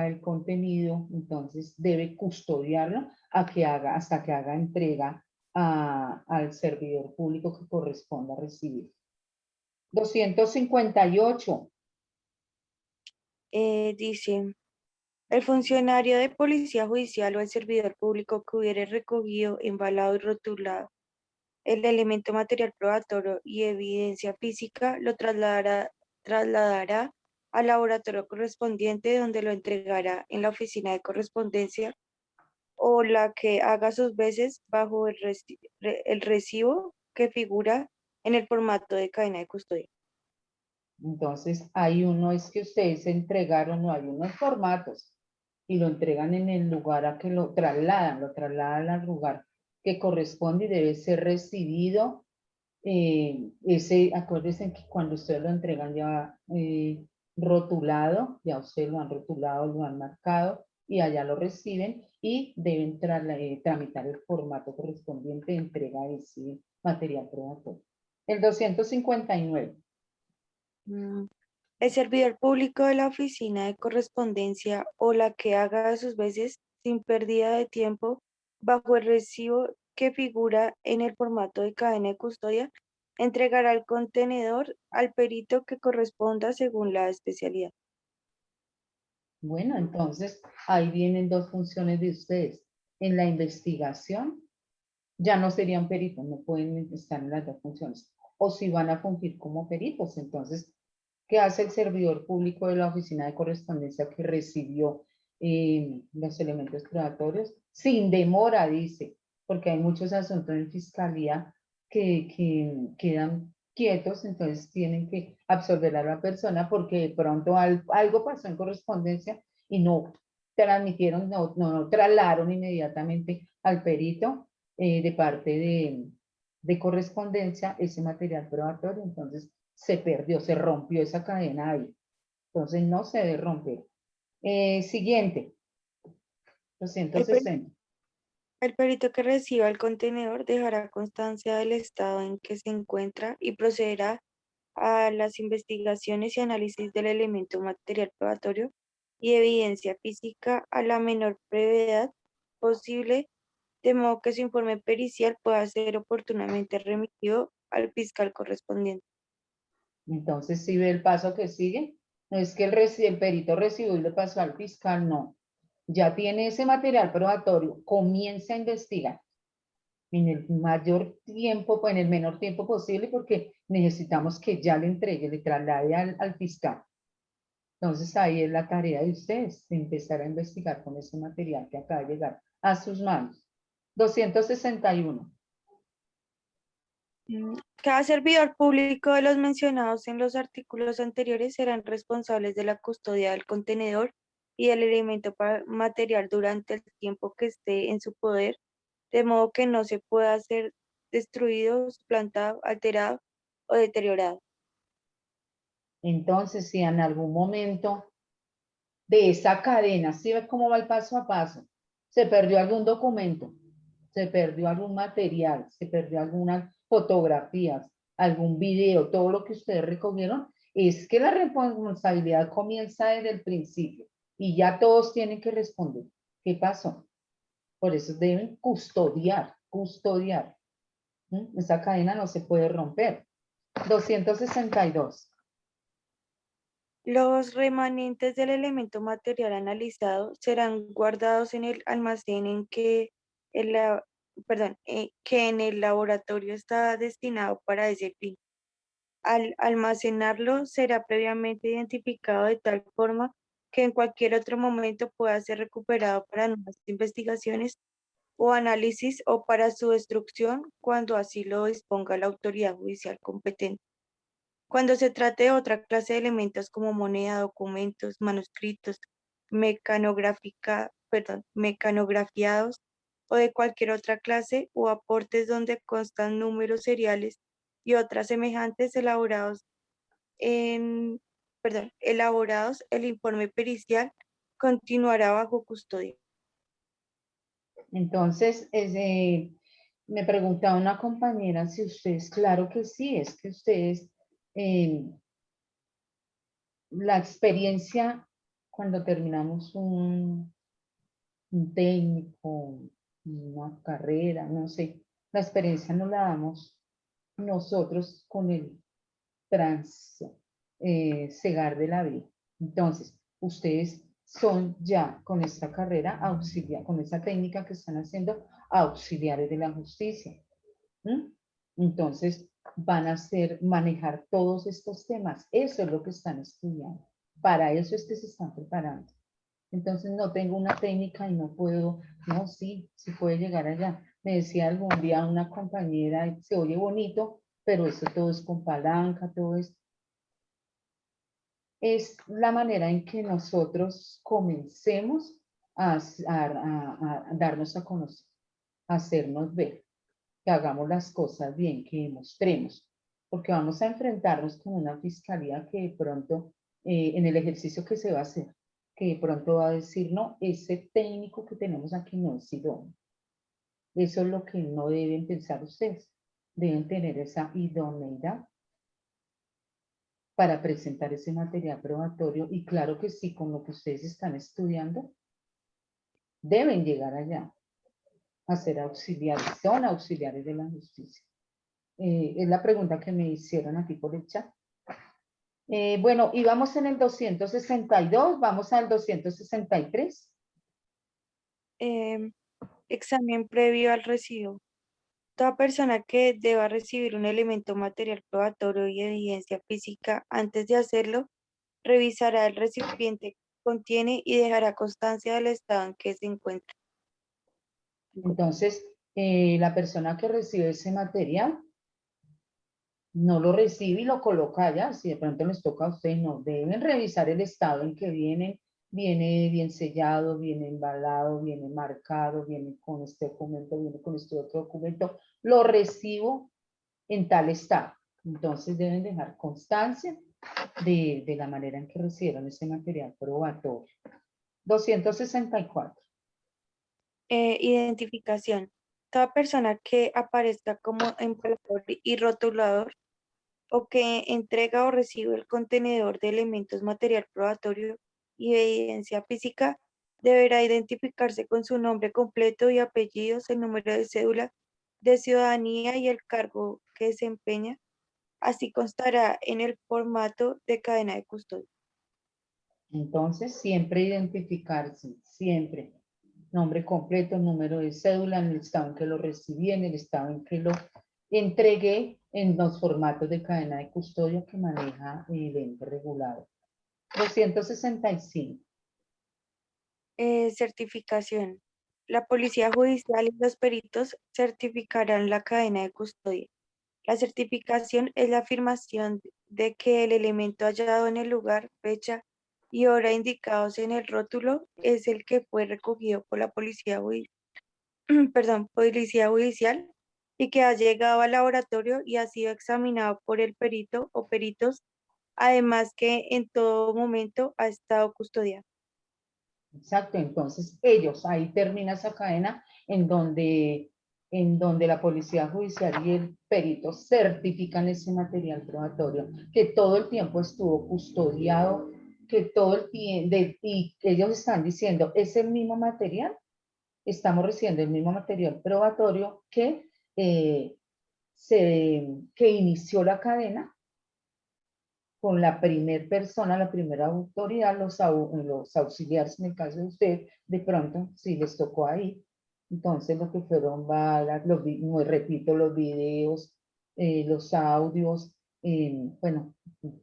A: el contenido, entonces debe custodiarlo hasta que haga entrega al servidor público que corresponda recibir. 258.
E: Dice, el funcionario de policía judicial o el servidor público que hubiere recogido, embalado y rotulado el elemento material probatorio y evidencia física lo trasladará al laboratorio correspondiente, donde lo entregará en la oficina de correspondencia o la que haga sus veces bajo el recibo que figura en el formato de cadena de custodia.
A: Entonces, hay uno, es que ustedes entregaron, no hay unos formatos y lo entregan en el lugar a que lo trasladan al lugar que corresponde y debe ser recibido. Acuérdense que cuando ustedes lo entregan ya rotulado, ya ustedes lo han rotulado, lo han marcado y allá lo reciben y deben tramitar el formato correspondiente de entrega de ese material probatorio. El 259.
E: El servidor público de la oficina de correspondencia o la que haga a sus veces sin pérdida de tiempo bajo el recibo que figura en el formato de cadena de custodia entregará el contenedor al perito que corresponda según la especialidad.
A: Bueno, entonces ahí vienen dos funciones de ustedes. En la investigación ya no serían peritos, no pueden estar en las dos funciones. O si van a fungir como peritos, entonces, ¿qué hace el servidor público de la oficina de correspondencia que recibió los elementos probatorios? Sin demora, dice, porque hay muchos asuntos en fiscalía que quedan quietos, entonces tienen que absorber a la persona porque de pronto algo pasó en correspondencia y no transmitieron, no trasladaron inmediatamente al perito de parte de correspondencia ese material probatorio, entonces se perdió, se rompió esa cadena ahí. Entonces no se debe romper. Siguiente,
E: El,
A: 260.
E: el perito que reciba el contenedor dejará constancia del estado en que se encuentra y procederá a las investigaciones y análisis del elemento material probatorio y evidencia física a la menor brevedad posible, de modo que su informe pericial pueda ser oportunamente remitido al fiscal correspondiente.
A: Entonces, si ve el paso que sigue, no es que el perito recibió y le pasó al fiscal, no. Ya tiene ese material probatorio, comienza a investigar en el mayor tiempo, pues en el menor tiempo posible, porque necesitamos que ya le entregue, le traslade al fiscal. Entonces ahí es la tarea de ustedes, de empezar a investigar con ese material que acaba de llegar a sus manos. 261.
E: Cada servidor público de los mencionados en los artículos anteriores serán responsables de la custodia del contenedor y del elemento material durante el tiempo que esté en su poder, de modo que no se pueda ser destruido, suplantado, alterado o deteriorado.
A: Entonces, si en algún momento de esa cadena, ¿sí ve cómo va el paso a paso? Se perdió algún documento, se perdió algún material, se perdió algunas fotografías, algún video, todo lo que ustedes recogieron, es que la responsabilidad comienza desde el principio y ya todos tienen que responder. ¿Qué pasó? Por eso deben custodiar. Esa cadena no se puede romper. 262.
E: Los remanentes del elemento material analizado serán guardados en el almacén en que el que en el laboratorio está destinado para ese fin. Al almacenarlo será previamente identificado de tal forma que en cualquier otro momento pueda ser recuperado para nuevas investigaciones o análisis o para su destrucción cuando así lo disponga la autoridad judicial competente. Cuando se trate de otra clase de elementos como moneda, documentos, manuscritos, mecanografiados o de cualquier otra clase o aportes donde constan números seriales y otras semejantes elaborados, el informe pericial continuará bajo custodia.
A: Entonces, me preguntaba una compañera si ustedes, claro que sí, es que ustedes, la experiencia cuando terminamos un técnico, una carrera, no sé, la experiencia nos la damos nosotros con el cegar de la vida. Entonces, ustedes son ya con esta carrera auxiliar, con esa técnica que están haciendo, auxiliares de la justicia. ¿Mm? Entonces, van a manejar todos estos temas. Eso es lo que están estudiando. Para eso es que se están preparando. Entonces, no tengo una técnica y no puedo, no, sí puede llegar allá. Me decía algún día una compañera, se oye bonito, pero eso todo es con palanca, todo es la manera en que nosotros comencemos a darnos a conocer, a hacernos ver, que hagamos las cosas bien, que demostremos, porque vamos a enfrentarnos con una fiscalía que de pronto, en el ejercicio que se va a hacer, que de pronto va a decir, no, ese técnico que tenemos aquí no es idóneo. Eso es lo que no deben pensar ustedes. Deben tener esa idoneidad para presentar ese material probatorio y claro que sí, con lo que ustedes están estudiando, deben llegar allá a ser auxiliares, son auxiliares de la justicia. Es la pregunta que me hicieron aquí por el chat. Bueno, y vamos en el 262, vamos al 263.
E: Examen previo al recibo. Toda persona que deba recibir un elemento material probatorio y evidencia física antes de hacerlo, revisará el recipiente que contiene y dejará constancia del estado en que se encuentra.
A: Entonces, la persona que recibe ese material no lo recibe y lo coloca allá. Si de pronto les toca a ustedes, no, deben revisar el estado en que viene bien sellado, viene embalado, viene marcado, viene con este documento, viene con este otro documento, lo recibo en tal estado. Entonces deben dejar constancia de la manera en que recibieron ese material probatorio. 264.
E: Identificación. Toda persona que aparezca como empalador y rotulador o que entrega o recibe el contenedor de elementos material probatorio y evidencia física deberá identificarse con su nombre completo y apellidos, el número de cédula de ciudadanía y el cargo que desempeña. Así constará en el formato de cadena de custodia.
A: Entonces, siempre identificarse, siempre. Nombre completo, número de cédula, en el estado en que lo recibí, en el estado en que lo entregué, en los formatos de cadena de custodia que maneja el ente regulador. 265.
E: Certificación. La policía judicial y los peritos certificarán la cadena de custodia. La certificación es la afirmación de que el elemento hallado en el lugar, fecha y hora indicados en el rótulo es el que fue recogido por la policía judicial y que ha llegado al laboratorio y ha sido examinado por el perito o peritos, además que en todo momento ha estado custodiado.
A: Exacto, entonces ellos, ahí termina esa cadena en donde la policía judicial y el perito certifican ese material probatorio, que todo el tiempo estuvo custodiado, que todo el tiempo, y ellos están diciendo, es el mismo material, estamos recibiendo el mismo material probatorio eh, que inició la cadena con la primera persona, la primera autoridad, los auxiliares, en el caso de usted, de pronto, si les tocó ahí, Entonces, lo que fueron balas, repito, los videos, los audios, bueno,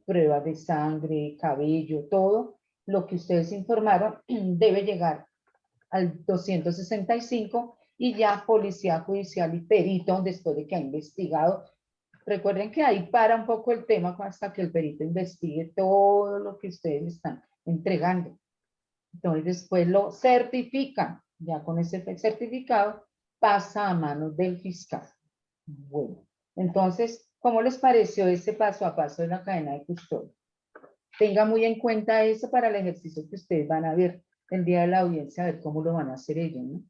A: pruebas de sangre, cabello, todo lo que ustedes informaron debe llegar al 265 y ya policía judicial y perito, después de que ha investigado. Recuerden que ahí para un poco el tema hasta que el perito investigue todo lo que ustedes están entregando. Entonces después lo certifican. Ya con ese certificado pasa a manos del fiscal. Bueno, entonces, ¿cómo les pareció ese paso a paso de la cadena de custodia? Tenga muy en cuenta eso para el ejercicio que ustedes van a ver el día de la audiencia, a ver cómo lo van a hacer ellos, ¿no?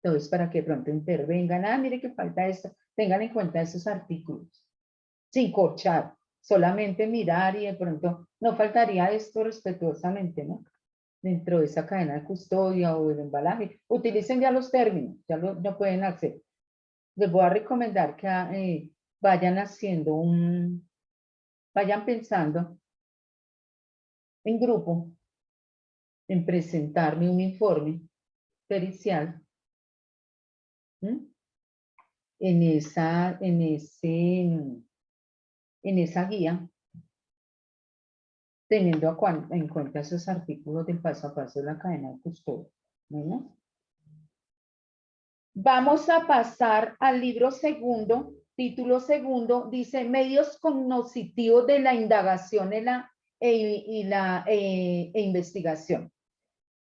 A: Entonces, para que de pronto intervengan, mire que falta esto, tengan en cuenta esos artículos, sin corchar, solamente mirar y de pronto no faltaría esto respetuosamente, ¿no? Dentro de esa cadena de custodia o del embalaje, utilicen ya los términos, ya pueden hacer. Les voy a recomendar que vayan haciendo vayan pensando en grupo, en presentarme un informe pericial, ¿m? en esa guía, teniendo en cuenta esos artículos del paso a paso de la cadena de custodia. ¿Bueno? Vamos a pasar al libro segundo, título segundo, dice medios cognitivos de la indagación e investigación.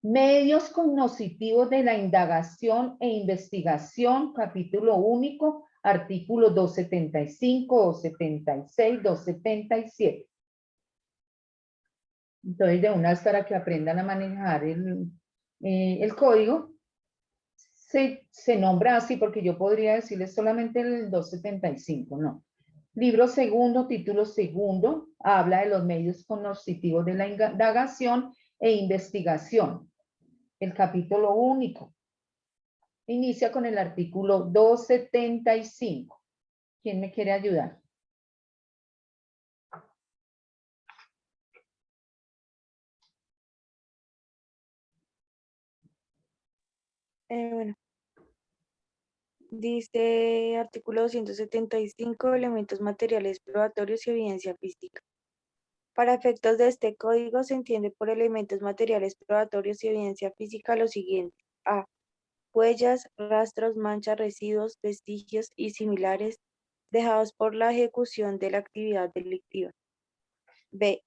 A: Medios cognitivos de la indagación e investigación, capítulo único, artículos 275, 276, 277. Entonces, de una vez para que aprendan a manejar el código, se nombra así porque yo podría decirles solamente el 275, no. Libro segundo, título segundo, habla de los medios cognitivos de la indagación e investigación. El capítulo único inicia con el artículo 275. ¿Quién me quiere ayudar?
E: Bueno, dice artículo 275, elementos materiales probatorios y evidencia física. Para efectos de este código se entiende por elementos materiales probatorios y evidencia física lo siguiente. A. Huellas, rastros, manchas, residuos, vestigios y similares dejados por la ejecución de la actividad delictiva. B.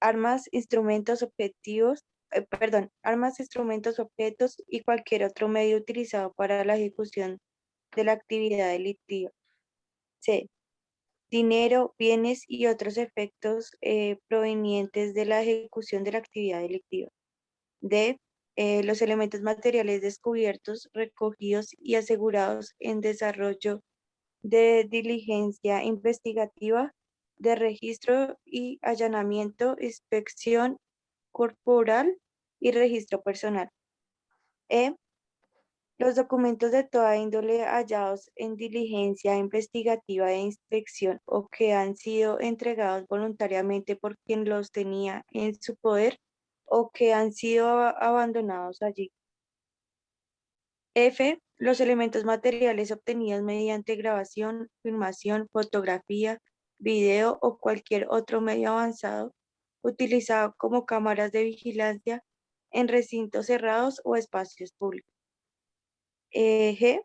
E: Armas, instrumentos, objetos y cualquier otro medio utilizado para la ejecución de la actividad delictiva. C. Dinero, bienes y otros efectos provenientes de la ejecución de la actividad delictiva. D. Los elementos materiales descubiertos, recogidos y asegurados en desarrollo de diligencia investigativa, de registro y allanamiento, inspección corporal y registro personal. E. Los documentos de toda índole hallados en diligencia investigativa e inspección o que han sido entregados voluntariamente por quien los tenía en su poder o que han sido abandonados allí. F. Los elementos materiales obtenidos mediante grabación, filmación, fotografía, video o cualquier otro medio avanzado utilizado como cámaras de vigilancia en recintos cerrados o espacios públicos. G.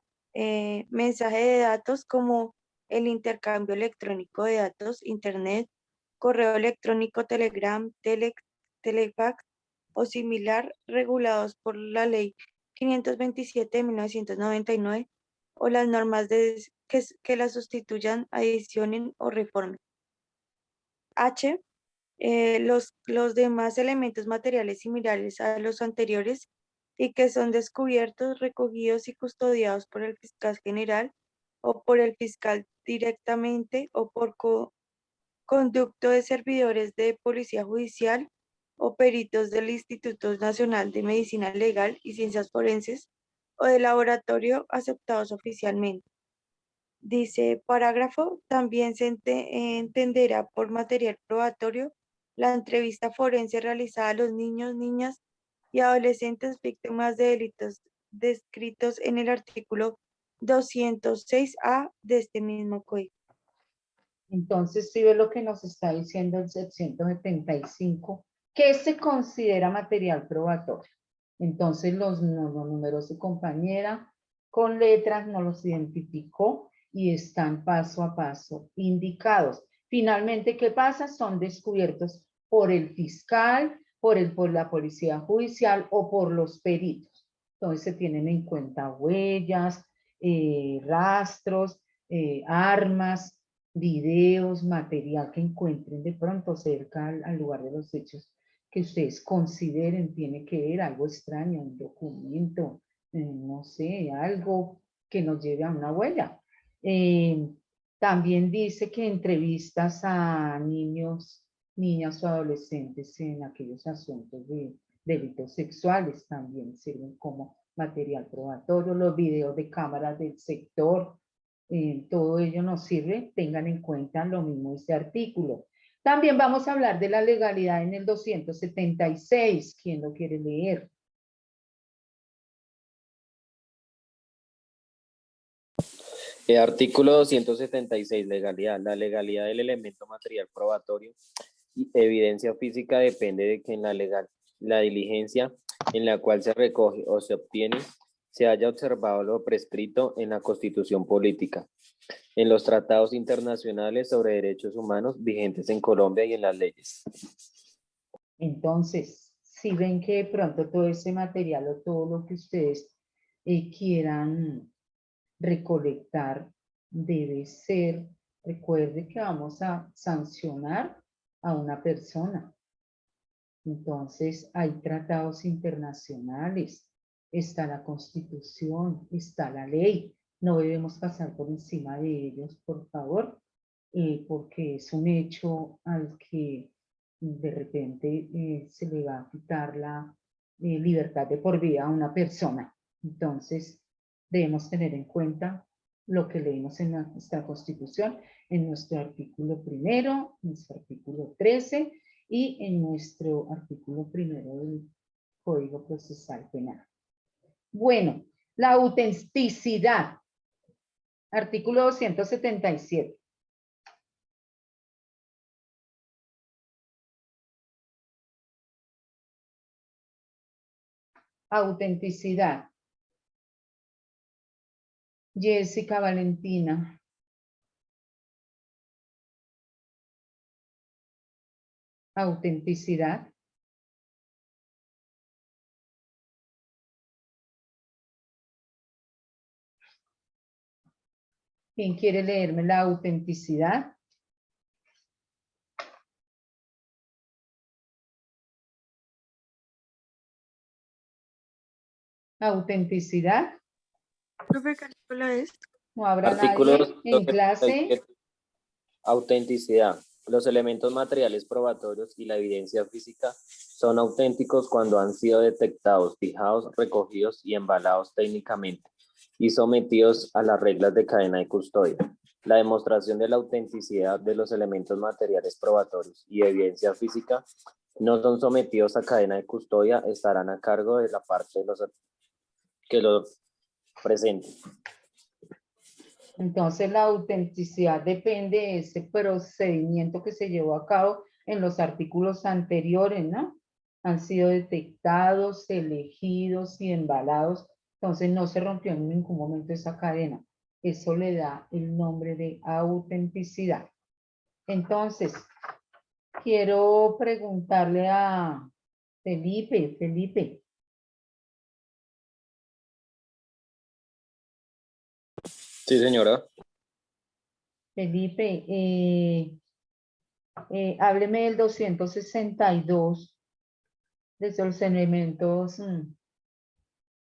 E: Mensaje de datos como el intercambio electrónico de datos, internet, correo electrónico, telegram, telefax o similar, regulados por la ley 527 de 1999 o las normas que la sustituyan, adicionen o reformen. H. Los demás elementos materiales similares a los anteriores y que son descubiertos, recogidos y custodiados por el fiscal general o por el fiscal directamente o por conducto de servidores de policía judicial o peritos del Instituto Nacional de Medicina Legal y Ciencias Forenses o del laboratorio aceptados oficialmente. Dice parágrafo, también se entenderá por material probatorio la entrevista forense realizada a los niños, niñas y adolescentes víctimas de delitos descritos en el artículo 206A de este mismo código.
A: Entonces, si ve lo que nos está diciendo el 675, ¿qué se considera material probatorio? Entonces, los números de compañera con letras no los identificó y están paso a paso indicados. Finalmente, ¿qué pasa? Son descubiertos por el fiscal, por la policía judicial o por los peritos. Entonces, se tienen en cuenta huellas, rastros, armas, videos, material que encuentren de pronto cerca al lugar de los hechos, que ustedes consideren tiene que ver algo extraño, un documento, no sé, algo que nos lleve a una huella. También dice que entrevistas a niños, niñas o adolescentes en aquellos asuntos de delitos sexuales también sirven como material probatorio, los videos de cámaras del sector, todo ello nos sirve, tengan en cuenta lo mismo este artículo. También vamos a hablar de la legalidad en el 276. ¿Quién lo quiere leer?
B: Artículo 276, legalidad. La legalidad del elemento material probatorio y evidencia física depende de que en la diligencia en la cual se recoge o se obtiene se haya observado lo prescrito en la Constitución política, en los tratados internacionales sobre derechos humanos vigentes en Colombia y en las leyes.
A: Entonces, si ven que de pronto todo ese material o todo lo que ustedes quieran recolectar debe ser, recuerde que vamos a sancionar a una persona. Entonces, hay tratados internacionales, está la Constitución, está la ley. No debemos pasar por encima de ellos, por favor, porque es un hecho al que de repente se le va a quitar la libertad de por vida a una persona. Entonces, debemos tener en cuenta lo que leímos en nuestra Constitución, en nuestro artículo primero, nuestro artículo 13 y en nuestro artículo primero del Código Procesal Penal. Bueno, la autenticidad. Artículo 277. Autenticidad. Jessica Valentina. Autenticidad. ¿Quién quiere leerme la autenticidad? Autenticidad.
E: Profe, ¿qué artículo es?
A: No habrá
B: Artículo
A: nadie en clase.
B: 277. Autenticidad. Los elementos materiales probatorios y la evidencia física son auténticos cuando han sido detectados, fijados, recogidos y embalados técnicamente y sometidos a las reglas de cadena de custodia. La demostración de la autenticidad de los elementos materiales probatorios y evidencia física no son sometidos a cadena de custodia, estarán a cargo de la parte de los que los presenten.
A: Entonces, la autenticidad depende de ese procedimiento que se llevó a cabo en los artículos anteriores, ¿no? Han sido detectados, elegidos y embalados. Entonces, no se rompió en ningún momento esa cadena. Eso le da el nombre de autenticidad. Entonces, quiero preguntarle a Felipe.
B: Sí, señora.
A: Felipe, hábleme del 262, de esos elementos.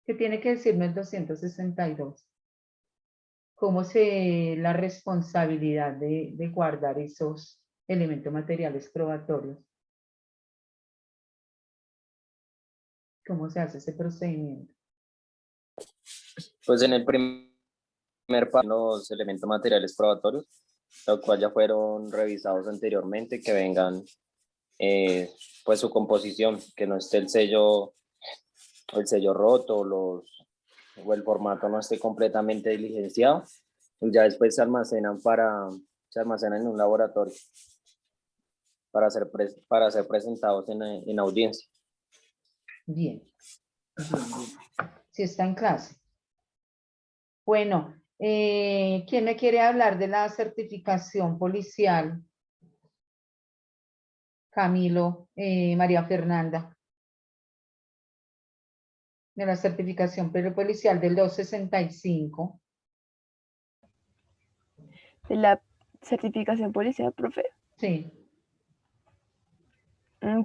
A: ¿Qué tiene que decirme el 262? ¿Cómo se la responsabilidad de guardar esos elementos materiales probatorios? ¿Cómo se hace ese procedimiento?
B: Pues en el primer paso, los elementos materiales probatorios, los cuales ya fueron revisados anteriormente, que vengan pues su composición, que no esté el sello roto, o el formato no esté completamente diligenciado, ya después se almacenan en un laboratorio para ser presentados en audiencia.
A: Bien, bien, bien. Si está en clase. Bueno, ¿quién me quiere hablar de la certificación policial? Camilo, María Fernanda. De la certificación policial del 265.
H: De la certificación policial, profe.
A: Sí.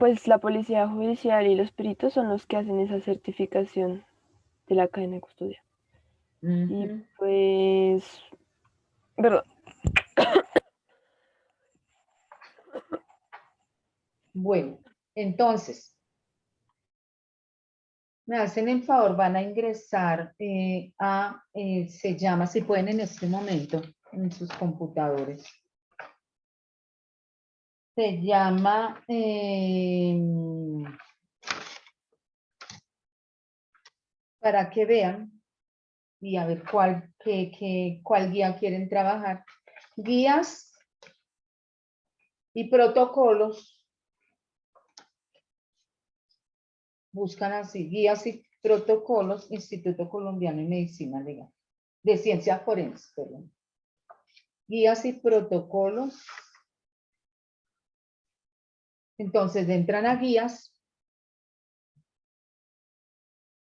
H: Pues la policía judicial y los peritos son los que hacen esa certificación de la cadena de custodia. Y
A: Ujú.
H: pues, perdón,
A: Bueno, entonces, me hacen el favor, van a ingresar se llama, si pueden en este momento, en sus computadores. Se llama, para que vean y a ver cuál guía quieren trabajar. Guías y protocolos. Buscan así, guías y protocolos, Instituto Colombiano de Medicina Legal, de Ciencia Forense, perdón. Guías y protocolos. Entonces entran a guías,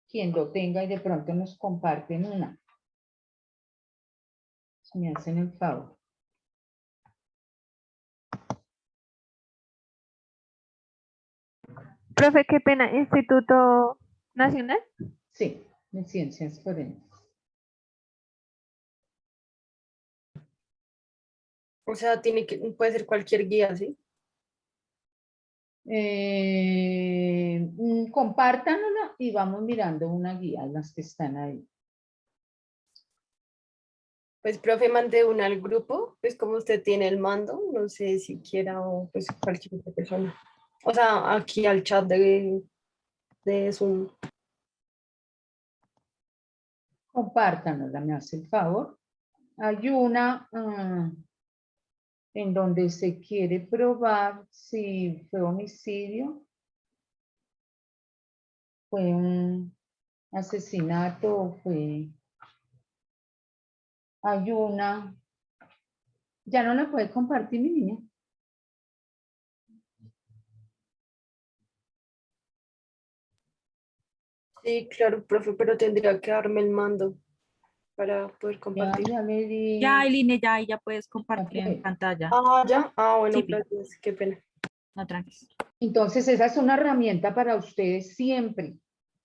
A: quien lo tenga y de pronto nos comparten una. Si me hacen el favor.
H: profe, qué pena, Instituto Nacional.
A: Sí, de Ciencias Forenses.
I: O sea, puede ser cualquier guía, ¿sí?
A: Compártanla y vamos mirando una guía, las que están ahí.
I: Pues, profe, mandé una al grupo, pues como usted tiene el mando, no sé si quiera o pues cualquier otra persona. O sea, aquí al chat de Zoom.
A: Compártanla, me hace el favor. Hay una en donde se quiere probar si fue homicidio, fue un asesinato o fue... Hay una... Ya no la puede compartir mi niña.
I: Sí, claro, profe, pero tendría que darme el mando para poder
A: Ya,
I: compartir.
A: ya le di.
F: Ya, Eileen, ya puedes compartir en
A: Ok.
F: pantalla.
I: Ah, ya. Ah, bueno,
F: Sí,
I: gracias, qué pena.
F: no tranquis.
A: Entonces, esa es una herramienta para ustedes siempre.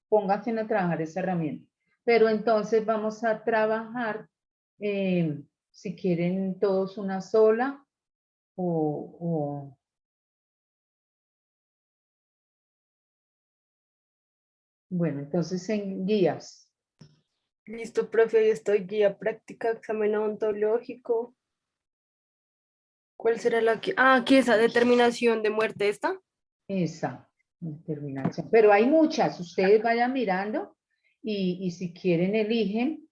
A: Pónganse a trabajar esa herramienta. Pero entonces vamos a trabajar, si quieren todos una sola o... Bueno, entonces en guías.
I: Listo, profe, ahí estoy, guía práctica, examen odontológico. ¿Cuál será la que? Ah, aquí esa determinación de muerte, ¿esta?
A: Esa determinación. Pero hay muchas. Ustedes vayan mirando y si quieren eligen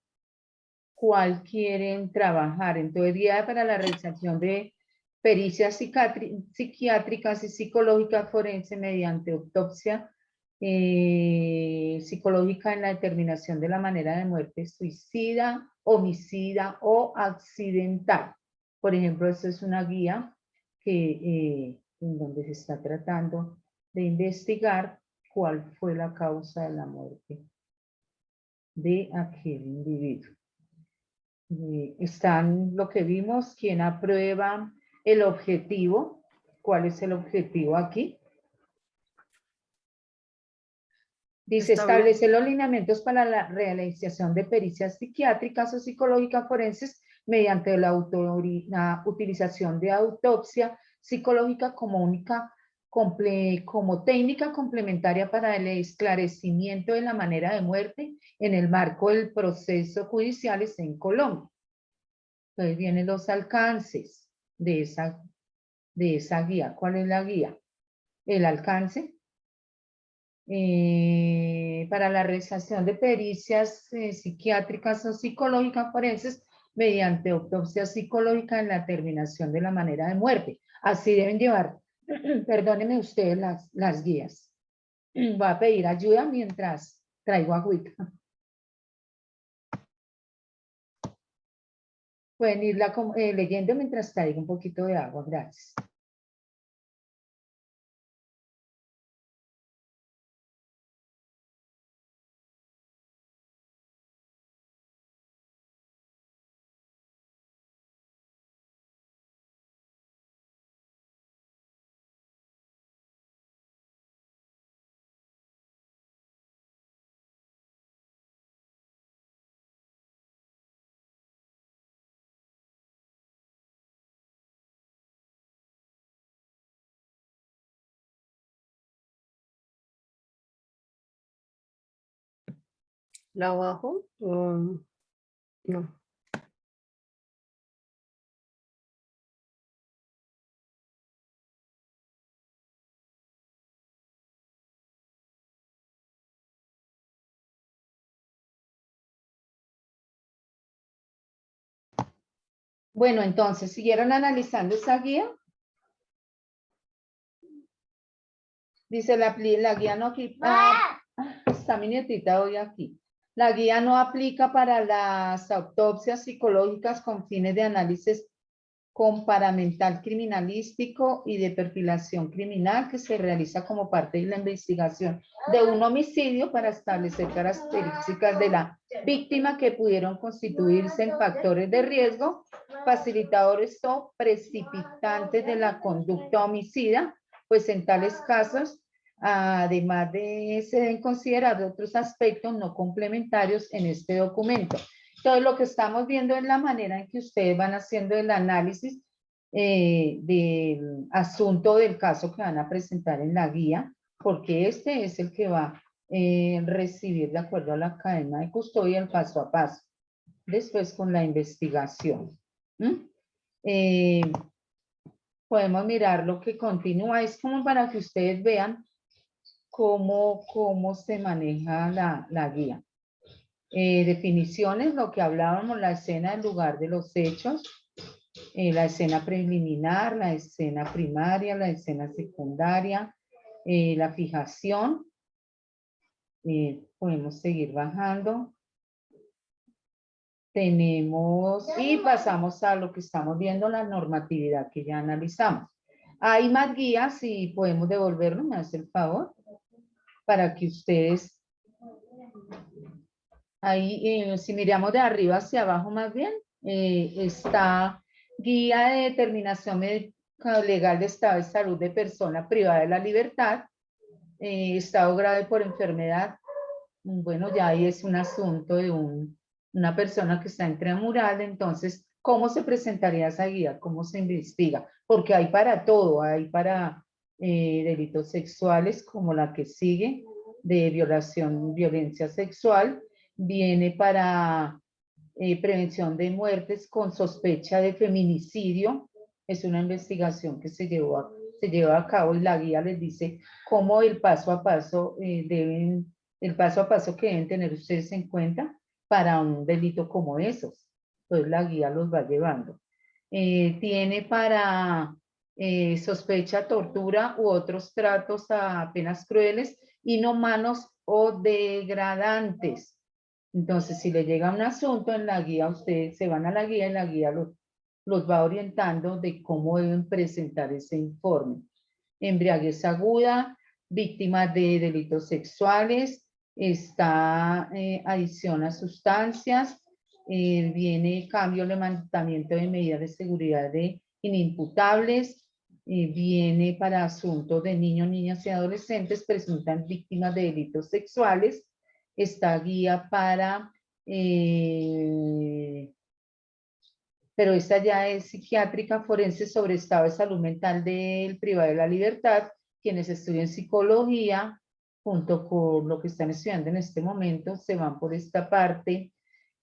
A: cuál quieren trabajar. Entonces, guía para la realización de pericias psiquiátricas y psicológicas forense mediante autopsia psicológica en la determinación de la manera de muerte suicida, homicida o accidental. Por ejemplo, esta es una guía en donde se está tratando de investigar cuál fue la causa de la muerte de aquel individuo. Están lo que vimos, quién aprueba el objetivo. ¿Cuál es el objetivo aquí? Dice,
I: Está bien.
A: establecer los lineamientos para la realización de pericias psiquiátricas o psicológicas forenses mediante la utilización de autopsia psicológica como técnica complementaria para el esclarecimiento de la manera de muerte en el marco del proceso judicial en Colombia. Entonces vienen los alcances de esa guía. ¿Cuál es la guía? El alcance para la realización de pericias psiquiátricas o psicológicas forenses mediante autopsia psicológica en la terminación de la manera de muerte. Así deben llevar, perdónenme ustedes, las guías. Voy a pedir ayuda mientras traigo agüita. Pueden irla leyendo mientras traigo un poquito de agua, gracias.
I: ¿La bajo? No.
A: Bueno, entonces, ¿siguieron analizando esa guía? Dice la guía no aplica. Está mi nietita hoy aquí. La guía no aplica para las autopsias psicológicas con fines de análisis comparamental criminalístico y de perfilación criminal que se realiza como parte de la investigación de un homicidio para establecer características de la víctima que pudieron constituirse en factores de riesgo, facilitadores o precipitantes de la conducta homicida, pues en tales casos, además de se deben considerar otros aspectos no complementarios en este documento. Entonces, lo que estamos viendo es la manera en que ustedes van haciendo el análisis del asunto del caso que van a presentar en la guía, porque este es el que va a recibir de acuerdo a la cadena de custodia el paso a paso. Después con la investigación. Podemos mirar lo que continúa, es como para que ustedes vean cómo se maneja la guía. Definiciones, lo que hablábamos, la escena del lugar de los hechos, la escena preliminar, la escena primaria, la escena secundaria, la fijación. Podemos seguir bajando. Tenemos, y pasamos a lo que estamos viendo, la normatividad que ya analizamos. Hay más guías y podemos devolverlo, me hace el favor, para que ustedes... Ahí, si miramos de arriba hacia abajo más bien, está guía de determinación médica legal de estado de salud de persona privada de la libertad, estado grave por enfermedad. Bueno, ya ahí es un asunto de una persona que está intramural, entonces, ¿cómo se presentaría esa guía? ¿Cómo se investiga? Porque hay para todo, hay para delitos sexuales como la que sigue, de violación, violencia sexual, viene para prevención de muertes con sospecha de feminicidio. Es una investigación que se lleva a cabo y la guía les dice cómo el paso a paso que deben tener ustedes en cuenta para un delito como esos. Entonces la guía los va llevando. Tiene para sospecha, tortura u otros tratos a penas crueles, inhumanos o degradantes. Entonces, si le llega un asunto en la guía, ustedes se van a la guía y la guía los va orientando de cómo deben presentar ese informe. Embriaguez aguda, víctimas de delitos sexuales, está adicción a sustancias, viene cambio, levantamiento de medidas de seguridad de inimputables, viene para asuntos de niños, niñas y adolescentes presuntas víctimas de delitos sexuales, está guía para, pero esta ya es psiquiátrica forense sobre estado de salud mental del privado de la libertad, quienes estudian psicología, junto con lo que están estudiando en este momento, se van por esta parte.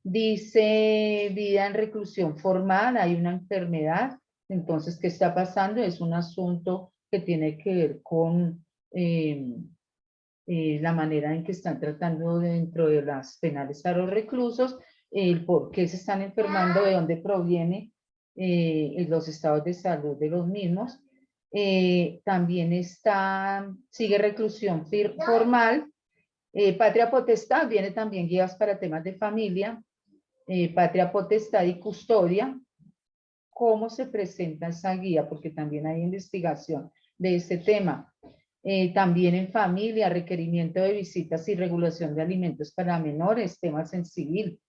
A: Dice vida en reclusión formal, hay una enfermedad, entonces, ¿qué está pasando? Es un asunto que tiene que ver con la manera en que están tratando dentro de las penales a los reclusos, el por qué se están enfermando, de dónde proviene los estados de salud de los mismos. También sigue reclusión formal. Patria potestad, viene también guías para temas de familia, patria potestad y custodia. ¿Cómo se presenta esa guía? Porque también hay investigación de este tema. También en familia, requerimiento de visitas y regulación de alimentos para menores, temas en civil.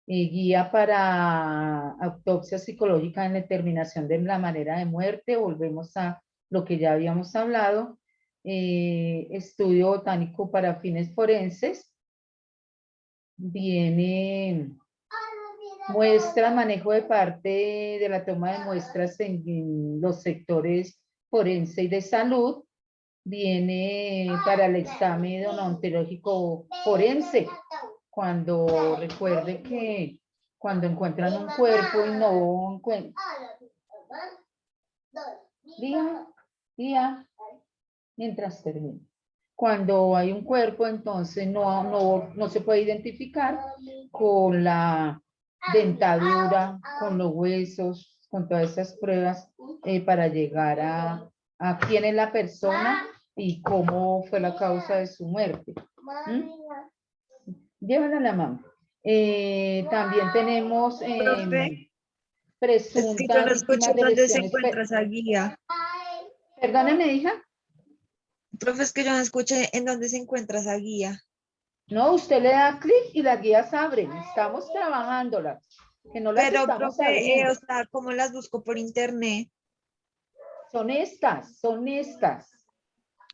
A: Guía para autopsia psicológica en determinación de la manera de muerte, volvemos a lo que ya habíamos hablado. Estudio botánico para fines forenses. Viene muestra, manejo de parte de la toma de muestras en los sectores forense y de salud. Viene para el examen odontológico forense, cuando recuerde que cuando encuentran un cuerpo y no encuentran... Mientras termino. Cuando hay un cuerpo, entonces no se puede identificar con la dentadura, con los huesos, con todas esas pruebas para llegar a quién es la persona y cómo fue la causa de su muerte. Llévala a la mamá. También tenemos
J: Profe,
A: presunta
J: es que yo no escucho
A: víctima de
J: dónde se
A: lesiones.
J: encuentra esa guía.
A: Perdóname, hija.
J: Profe, es que yo no escuché en dónde se encuentra esa guía.
A: No, usted le da clic y las guías abren. Estamos trabajándolas. Que no las
J: Pero,
A: estamos
J: profe,
A: abriendo.
J: o sea, ¿cómo las busco por internet?
A: Son estas.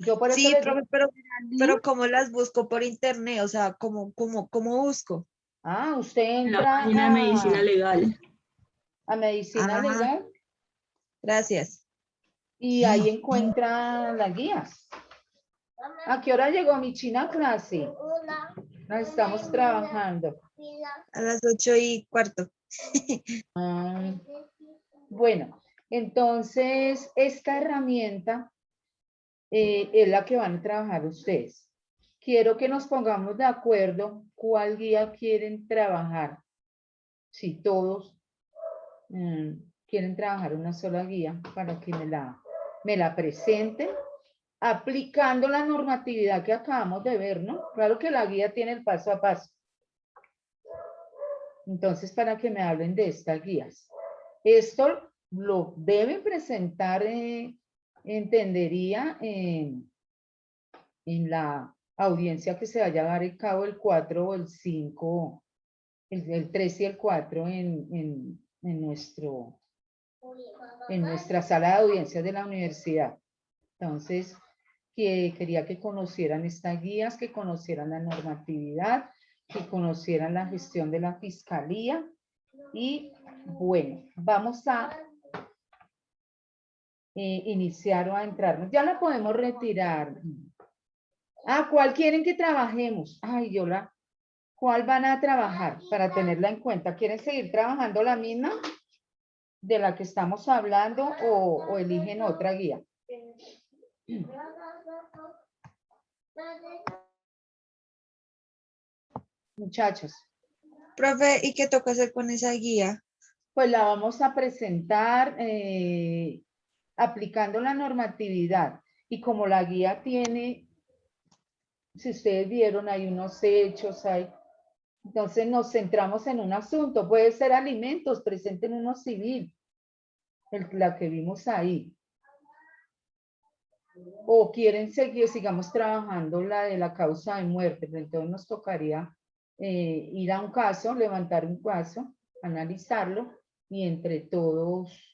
A: Yo por eso
J: Sí,
A: les
J: profe,
A: digo,
J: pero ¿cómo las busco por internet? O sea, ¿cómo busco?
A: usted
D: En la
A: entra
D: página de medicina legal.
A: a medicina
J: Ah.
A: legal
J: Gracias.
A: y ahí encuentra las guías. ¿A qué hora llegó mi china a clase? Las estamos trabajando.
J: A las 8:15.
A: Bueno, entonces esta herramienta es la que van a trabajar ustedes. Quiero que nos pongamos de acuerdo cuál guía quieren trabajar. Si todos quieren trabajar una sola guía para que me la presenten, aplicando la normatividad que acabamos de ver, ¿no? Claro que la guía tiene el paso a paso. Entonces, para que me hablen de estas guías. Esto lo deben presentar, entendería, en la audiencia que se vaya a dar a cabo el 4 o el 5, el 3 y el 4 en nuestra sala de audiencias de la universidad. Entonces, quería que conocieran estas guías, que conocieran la normatividad, que conocieran la gestión de la fiscalía. Y bueno, vamos a iniciar o a entrarnos. Ya la podemos retirar. ¿Cuál quieren que trabajemos? ¿Cuál van a trabajar para tenerla en cuenta? ¿Quieren seguir trabajando la misma de la que estamos hablando o eligen otra guía? Muchachos.
J: Profe, ¿y qué toca hacer con esa guía?
A: Pues la vamos a presentar aplicando la normatividad. Y como la guía tiene, si ustedes vieron, hay unos hechos, entonces nos centramos en un asunto. Puede ser alimentos, presenten uno civil, la que vimos ahí. O quieren seguir, sigamos trabajando la de la causa de muerte, pero entonces nos tocaría ir a un caso, levantar un caso, analizarlo y entre todos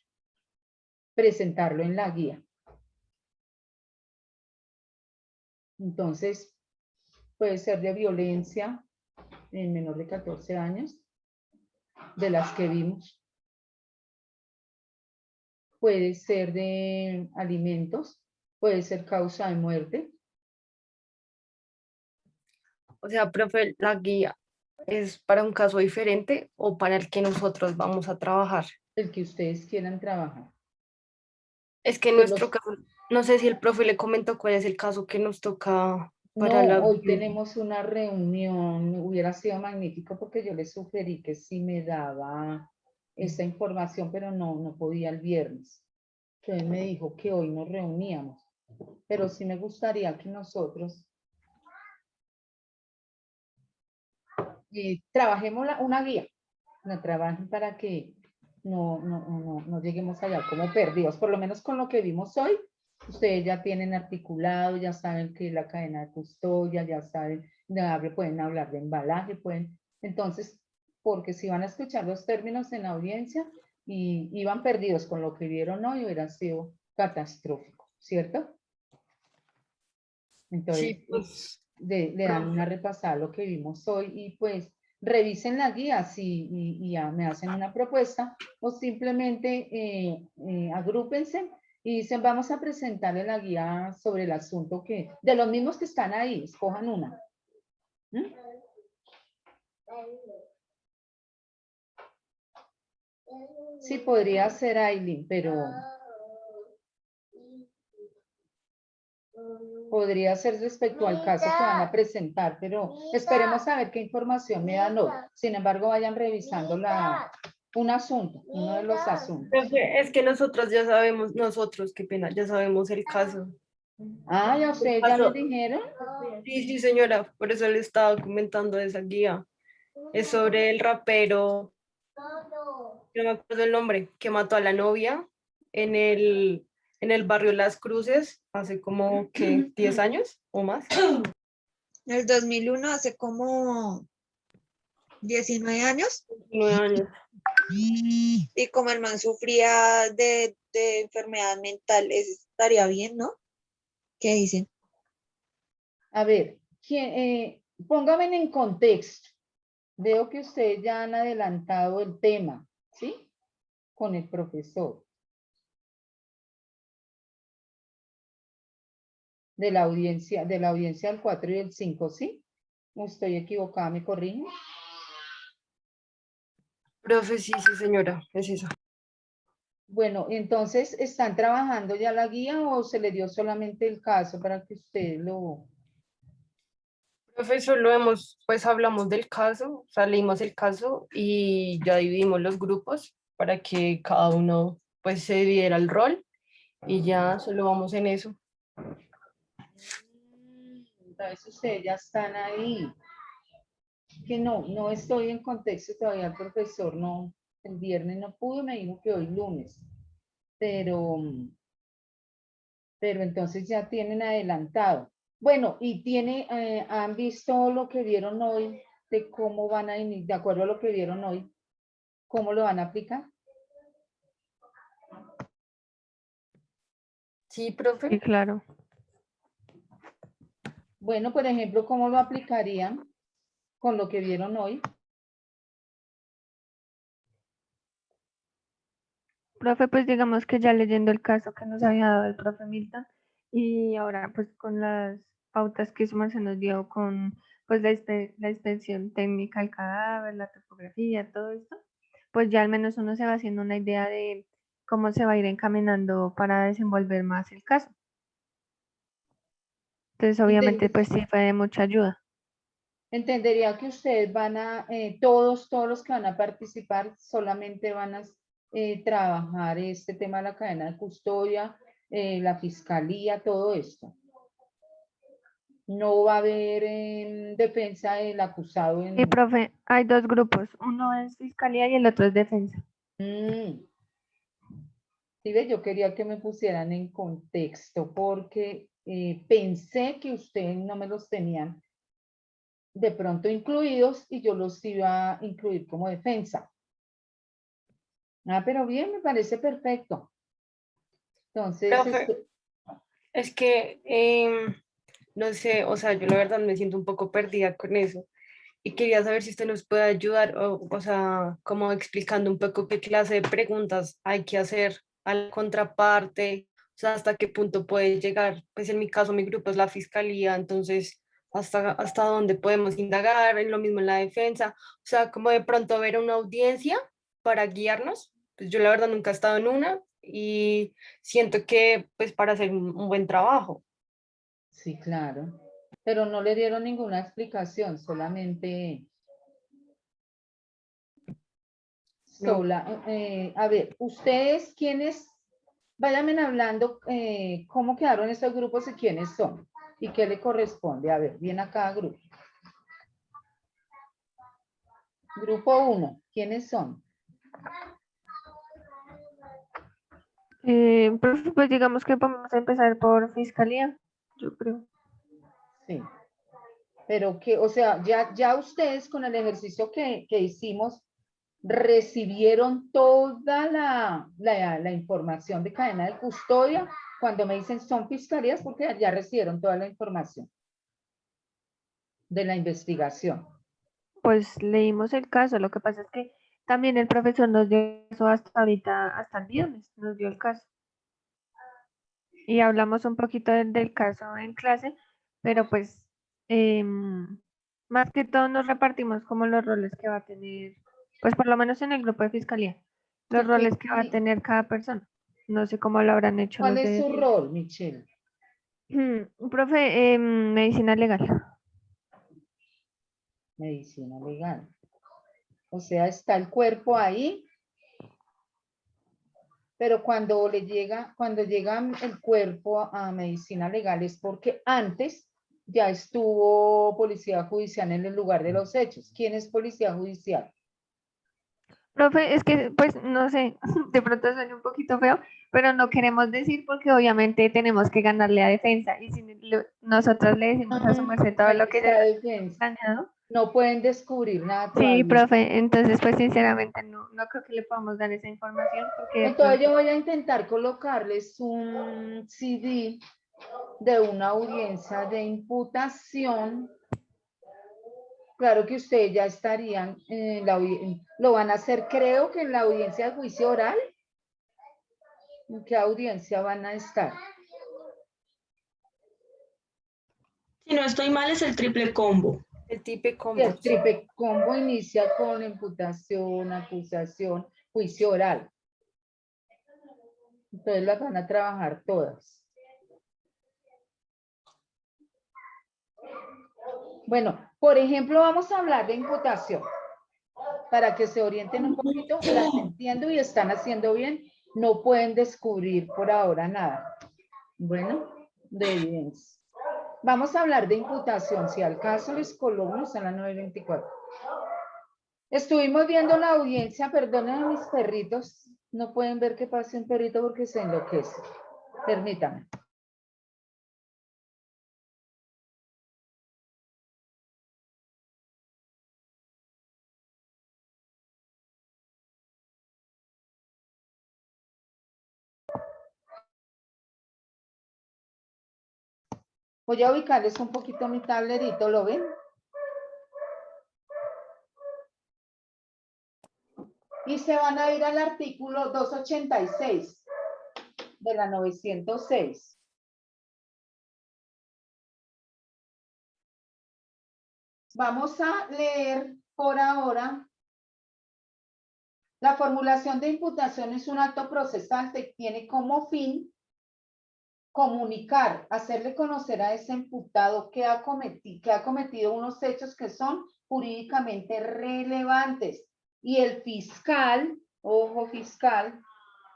A: presentarlo en la guía. Entonces, puede ser de violencia en menor de 14 años, de las que vimos. Puede ser de alimentos, puede ser causa de muerte.
I: O sea, profe, la guía es para un caso diferente o para el que nosotros vamos a trabajar.
A: El que ustedes quieran trabajar.
I: Es que en nuestro caso, no sé si el profe le comentó cuál es el caso que nos toca para la...
A: No, hoy tenemos una reunión, hubiera sido magnífico porque yo le sugerí que si me daba esa información, pero no podía el viernes. Entonces me dijo que hoy nos reuníamos, pero sí me gustaría que nosotros trabajemos una guía, no trabajen para que no lleguemos allá como perdidos, por lo menos con lo que vimos hoy. Ustedes ya tienen articulado, ya saben que la cadena de custodia, ya saben, pueden hablar de embalaje, pueden, entonces, porque si van a escuchar los términos en la audiencia y iban perdidos con lo que vieron hoy, hubiera sido catastrófico, ¿cierto? Entonces,
I: Sí, pues,
A: le dan una repasada a lo que vimos hoy y pues revisen las guías y ya me hacen una propuesta o simplemente agrúpense y dicen vamos a presentarle la guía sobre el asunto que, de los mismos que están ahí, escojan una. ¿Mm? Sí, podría ser Aileen, pero podría ser respecto al caso que van a presentar, pero esperemos a ver qué información me dan hoy. Sin embargo, vayan revisando un asunto, uno de los asuntos.
I: es que nosotros ya sabemos, nosotros, qué pena, ya sabemos el caso.
A: Ah, ¿ya ustedes ya les dijeron?
I: Sí, sí, señora, por eso le estaba comentando esa guía. Es sobre el rapero, no me acuerdo el nombre, que mató a la novia en el barrio Las Cruces hace como, ¿qué? 10 años o más.
J: En el 2001, hace como 19 años.
I: 9 años.
J: Y como el man sufría de enfermedad mental, estaría bien, ¿no? ¿Qué dicen?
A: A ver, pónganme en contexto. Veo que ustedes ya han adelantado el tema, ¿sí? Con el profesor. De la audiencia del 4 y el 5, ¿sí? No estoy equivocada, ¿me corrigen?
I: Profe, sí, sí, señora, es eso.
A: Bueno, entonces, ¿están trabajando ya la guía o se le dio solamente el caso para que ustedes lo...
I: Profesor, pues hablamos del caso, salimos el caso y ya dividimos los grupos para que cada uno pues se dividiera el rol y ya solo vamos en eso.
A: Entonces, ustedes ya están ahí. Que no estoy en contexto todavía, el profesor no, el viernes no pudo, me dijo que hoy lunes, pero entonces ya tienen adelantado. Bueno, y han visto lo que vieron hoy, de cómo van a iniciar, de acuerdo a lo que vieron hoy, cómo lo van a aplicar.
I: Sí, profe.
H: Sí, claro.
A: Bueno, por ejemplo, ¿cómo lo aplicarían con lo que vieron hoy?
H: Profe, pues digamos que ya leyendo el caso que nos había dado el profe Milton y ahora pues con las pautas que su merced nos dio con pues la inspección técnica del cadáver, la topografía, todo esto, pues ya al menos uno se va haciendo una idea de cómo se va a ir encaminando para desenvolver más el caso. Entonces obviamente pues sí fue de mucha ayuda.
A: Entendería que ustedes van a, todos los que van a participar solamente van a trabajar este tema de la cadena de custodia, la fiscalía, todo esto. No va a haber defensa del acusado.
H: Y profe, hay dos grupos, uno es fiscalía y el otro es defensa.
A: Sí, ve, yo quería que me pusieran en contexto porque pensé que ustedes no me los tenían de pronto incluidos y yo los iba a incluir como defensa. Ah, pero bien, me parece perfecto. Entonces,
I: Profe, es que, no sé, o sea, yo la verdad me siento un poco perdida con eso y quería saber si usted nos puede ayudar, o sea, como explicando un poco qué clase de preguntas hay que hacer a la contraparte, o sea, hasta qué punto puede llegar, pues en mi caso mi grupo es la fiscalía, entonces, hasta dónde podemos indagar, en lo mismo en la defensa, o sea, como de pronto ver una audiencia para guiarnos, pues yo la verdad nunca he estado en una y siento que, pues para hacer un buen trabajo.
A: sí, claro. Pero no le dieron ninguna explicación, solamente
I: No.
A: a ver, ustedes, ¿quiénes? Váyanme hablando cómo quedaron estos grupos y quiénes son y qué le corresponde. A ver, bien a cada grupo. Grupo 1, ¿quiénes son?
H: Profe, pues digamos que vamos a empezar por fiscalía, yo creo.
A: Sí. Pero que, o sea, ya ustedes con el ejercicio que hicimos, recibieron toda la información de cadena de custodia. Cuando me dicen son fiscalías, porque ya recibieron toda la información de la investigación.
H: Pues leímos el caso, lo que pasa es que también el profesor nos dio eso hasta ahorita, hasta el viernes, nos dio el caso. Y hablamos un poquito del caso en clase, pero pues más que todo nos repartimos como los roles que va a tener, pues por lo menos en el grupo de fiscalía, los roles que va a tener cada persona. No sé cómo lo habrán hecho
A: ¿Cuál
H: los
A: es
H: de
A: su rol, Michelle?
H: Profe, medicina legal.
A: Medicina legal. O sea, está el cuerpo ahí, pero cuando llega el cuerpo a medicina legal es porque antes ya estuvo policía judicial en el lugar de los hechos. ¿Quién es policía judicial?
H: Profe, es que, pues, no sé, de pronto suena un poquito feo, pero no queremos decir porque obviamente tenemos que ganarle a defensa y si nosotros le decimos a su merced todo
A: Ahí
H: lo que
A: está
H: ya
A: la defensa.
H: planeado.
A: No pueden descubrir nada
H: Sí,
A: todavía.
H: profe, entonces, pues, sinceramente, no creo que le podamos dar esa información porque de
A: Entonces yo
H: pronto-
A: voy a intentar colocarles un CD de una audiencia de imputación. Claro que ustedes ya estarían en lo van a hacer, creo que en la audiencia de juicio oral. ¿En qué audiencia van a estar?
D: Si no estoy mal, es el triple combo.
I: El triple
A: Y
I: combo.
A: el triple combo inicia con imputación, acusación, juicio oral. Entonces las van a trabajar todas. Bueno, por ejemplo, vamos a hablar de imputación. Para que se orienten un poquito, las entiendo y están haciendo bien. No pueden descubrir por ahora nada. Bueno, de evidencia. Vamos a hablar de imputación. Si al caso les coloco, a la 924. Estuvimos viendo la audiencia, perdonen a mis perritos. No pueden ver que pase un perrito porque se enloquece. Permítanme. Voy a ubicarles un poquito mi tablerito, ¿lo ven? Y se van a ir al artículo 286 de la 906. Vamos a leer por ahora. La formulación de imputación es un acto procesal que tiene como fin comunicar, hacerle conocer a ese imputado que ha cometido unos hechos que son jurídicamente relevantes. Y el fiscal, ojo fiscal,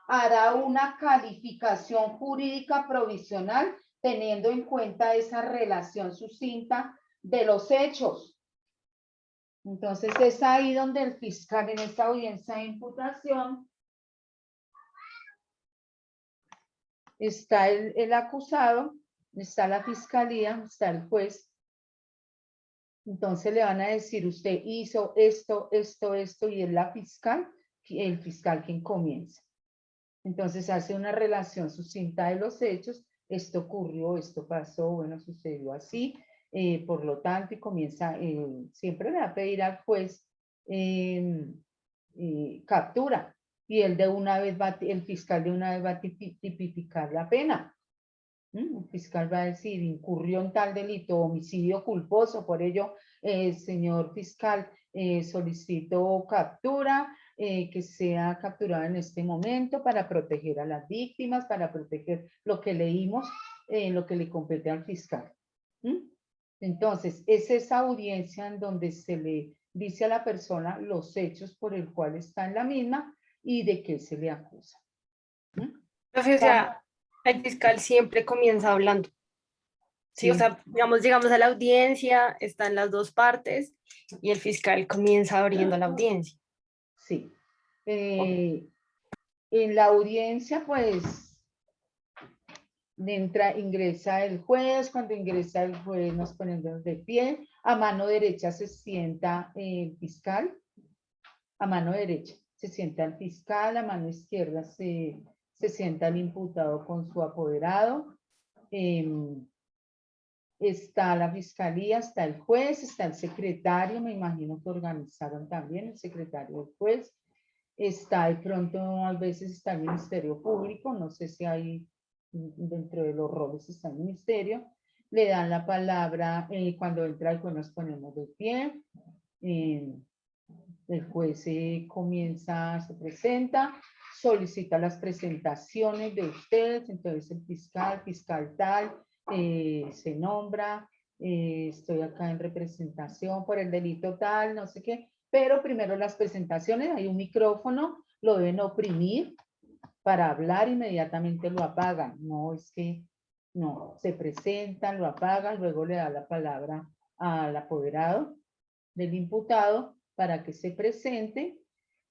A: hará una calificación jurídica provisional teniendo en cuenta esa relación sucinta de los hechos. Entonces es ahí donde el fiscal en esta audiencia de imputación está el acusado, está la fiscalía, está el juez. Entonces le van a decir, usted hizo esto, esto, esto, y es la fiscal, el fiscal quien comienza. Entonces hace una relación sucinta de los hechos, esto ocurrió, esto pasó, bueno, sucedió así, por lo tanto, y comienza, siempre le va a pedir al juez captura, y él de una vez el fiscal de una vez va a tipificar la pena. El fiscal va a decir, incurrió en tal delito, homicidio culposo, por ello, señor fiscal, solicito captura, que sea capturada en este momento para proteger a las víctimas, para proteger lo que leímos, lo que le compete al fiscal. Entonces, es esa audiencia en donde se le dice a la persona los hechos por el cual está en la misma y de qué se le acusa.
I: Entonces, o sea, el fiscal siempre comienza hablando. Sí, o
A: Sí.
I: sea, digamos, llegamos a la audiencia, están las dos partes y el fiscal comienza abriendo la audiencia.
A: Sí. En la audiencia, pues, ingresa el juez. Cuando ingresa el juez nos ponemos de pie. A mano derecha se sienta el fiscal. A mano derecha se sienta el fiscal, a mano izquierda se sienta el imputado con su apoderado. Está la fiscalía, está el juez, está el secretario, me imagino que organizaron también el secretario del juez. Está de pronto, a veces está el Ministerio Público, no sé si hay dentro de los roles está el Ministerio. Le dan la palabra, cuando entra el juez nos ponemos de pie. El juez comienza, se presenta, solicita las presentaciones de ustedes, entonces el fiscal tal, se nombra, estoy acá en representación por el delito tal, no sé qué, pero primero las presentaciones, hay un micrófono, lo deben oprimir para hablar, inmediatamente lo apagan, no es que, no, se presentan, lo apagan, luego le da la palabra al apoderado del imputado para que se presente,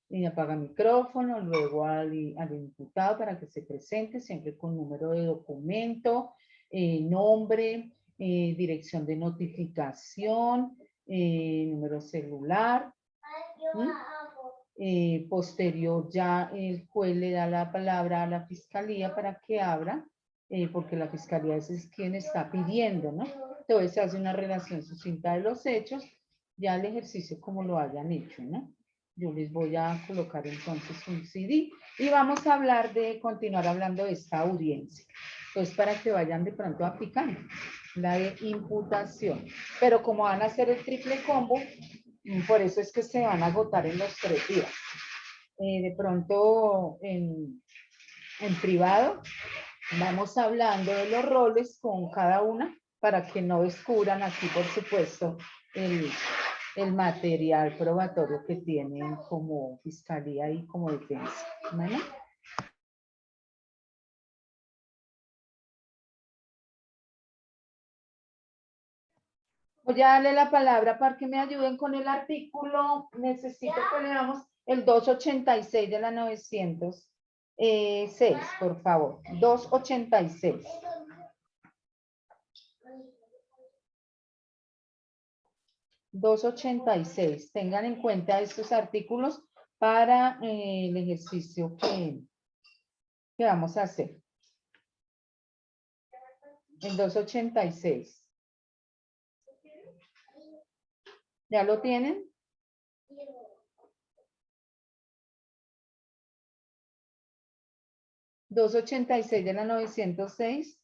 A: y apaga micrófono, luego al imputado para que se presente, siempre con número de documento, nombre, dirección de notificación, número celular. Posterior ya el juez le da la palabra a la fiscalía para que abra, porque la fiscalía es quien está pidiendo, ¿no? Entonces se hace una relación sucinta de los hechos, ya el ejercicio como lo hayan hecho, ¿no? Yo les voy a colocar entonces un CD y vamos a hablar continuar hablando de esta audiencia. Entonces, para que vayan de pronto aplicando la de imputación. Pero como van a hacer el triple combo, por eso es que se van a agotar en los 3 días. De pronto en privado vamos hablando de los roles con cada una para que no descubran aquí, por supuesto, el material probatorio que tienen como fiscalía y como defensa. ¿Vale? Voy a darle la palabra para que me ayuden con el artículo. Necesito que leamos el 286 de la 906, por favor. 286. 286. Tengan en cuenta estos artículos para el ejercicio que vamos a hacer. El 286. ¿Ya lo tienen? ¿286 de la 906?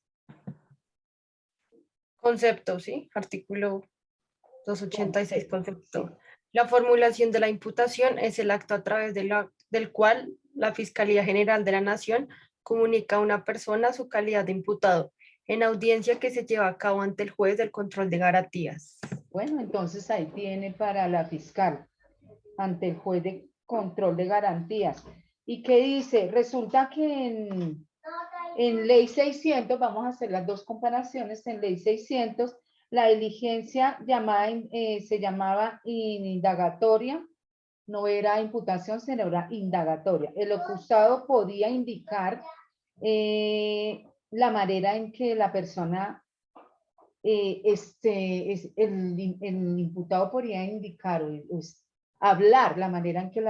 I: Concepto, ¿sí? Artículo 286, concepto. La formulación de la imputación es el acto a través del cual la Fiscalía General de la Nación comunica a una persona su calidad de imputado en audiencia que se lleva a cabo ante el juez del control de garantías.
A: Bueno, entonces ahí tiene para la fiscal, ante el juez de control de garantías. ¿Y qué dice? Resulta que en ley 600, vamos a hacer las dos comparaciones, en ley 600, la diligencia se llamaba indagatoria, no era imputación, sino era indagatoria. El acusado podía indicar la manera en que la persona, el imputado podría indicar o hablar la manera en que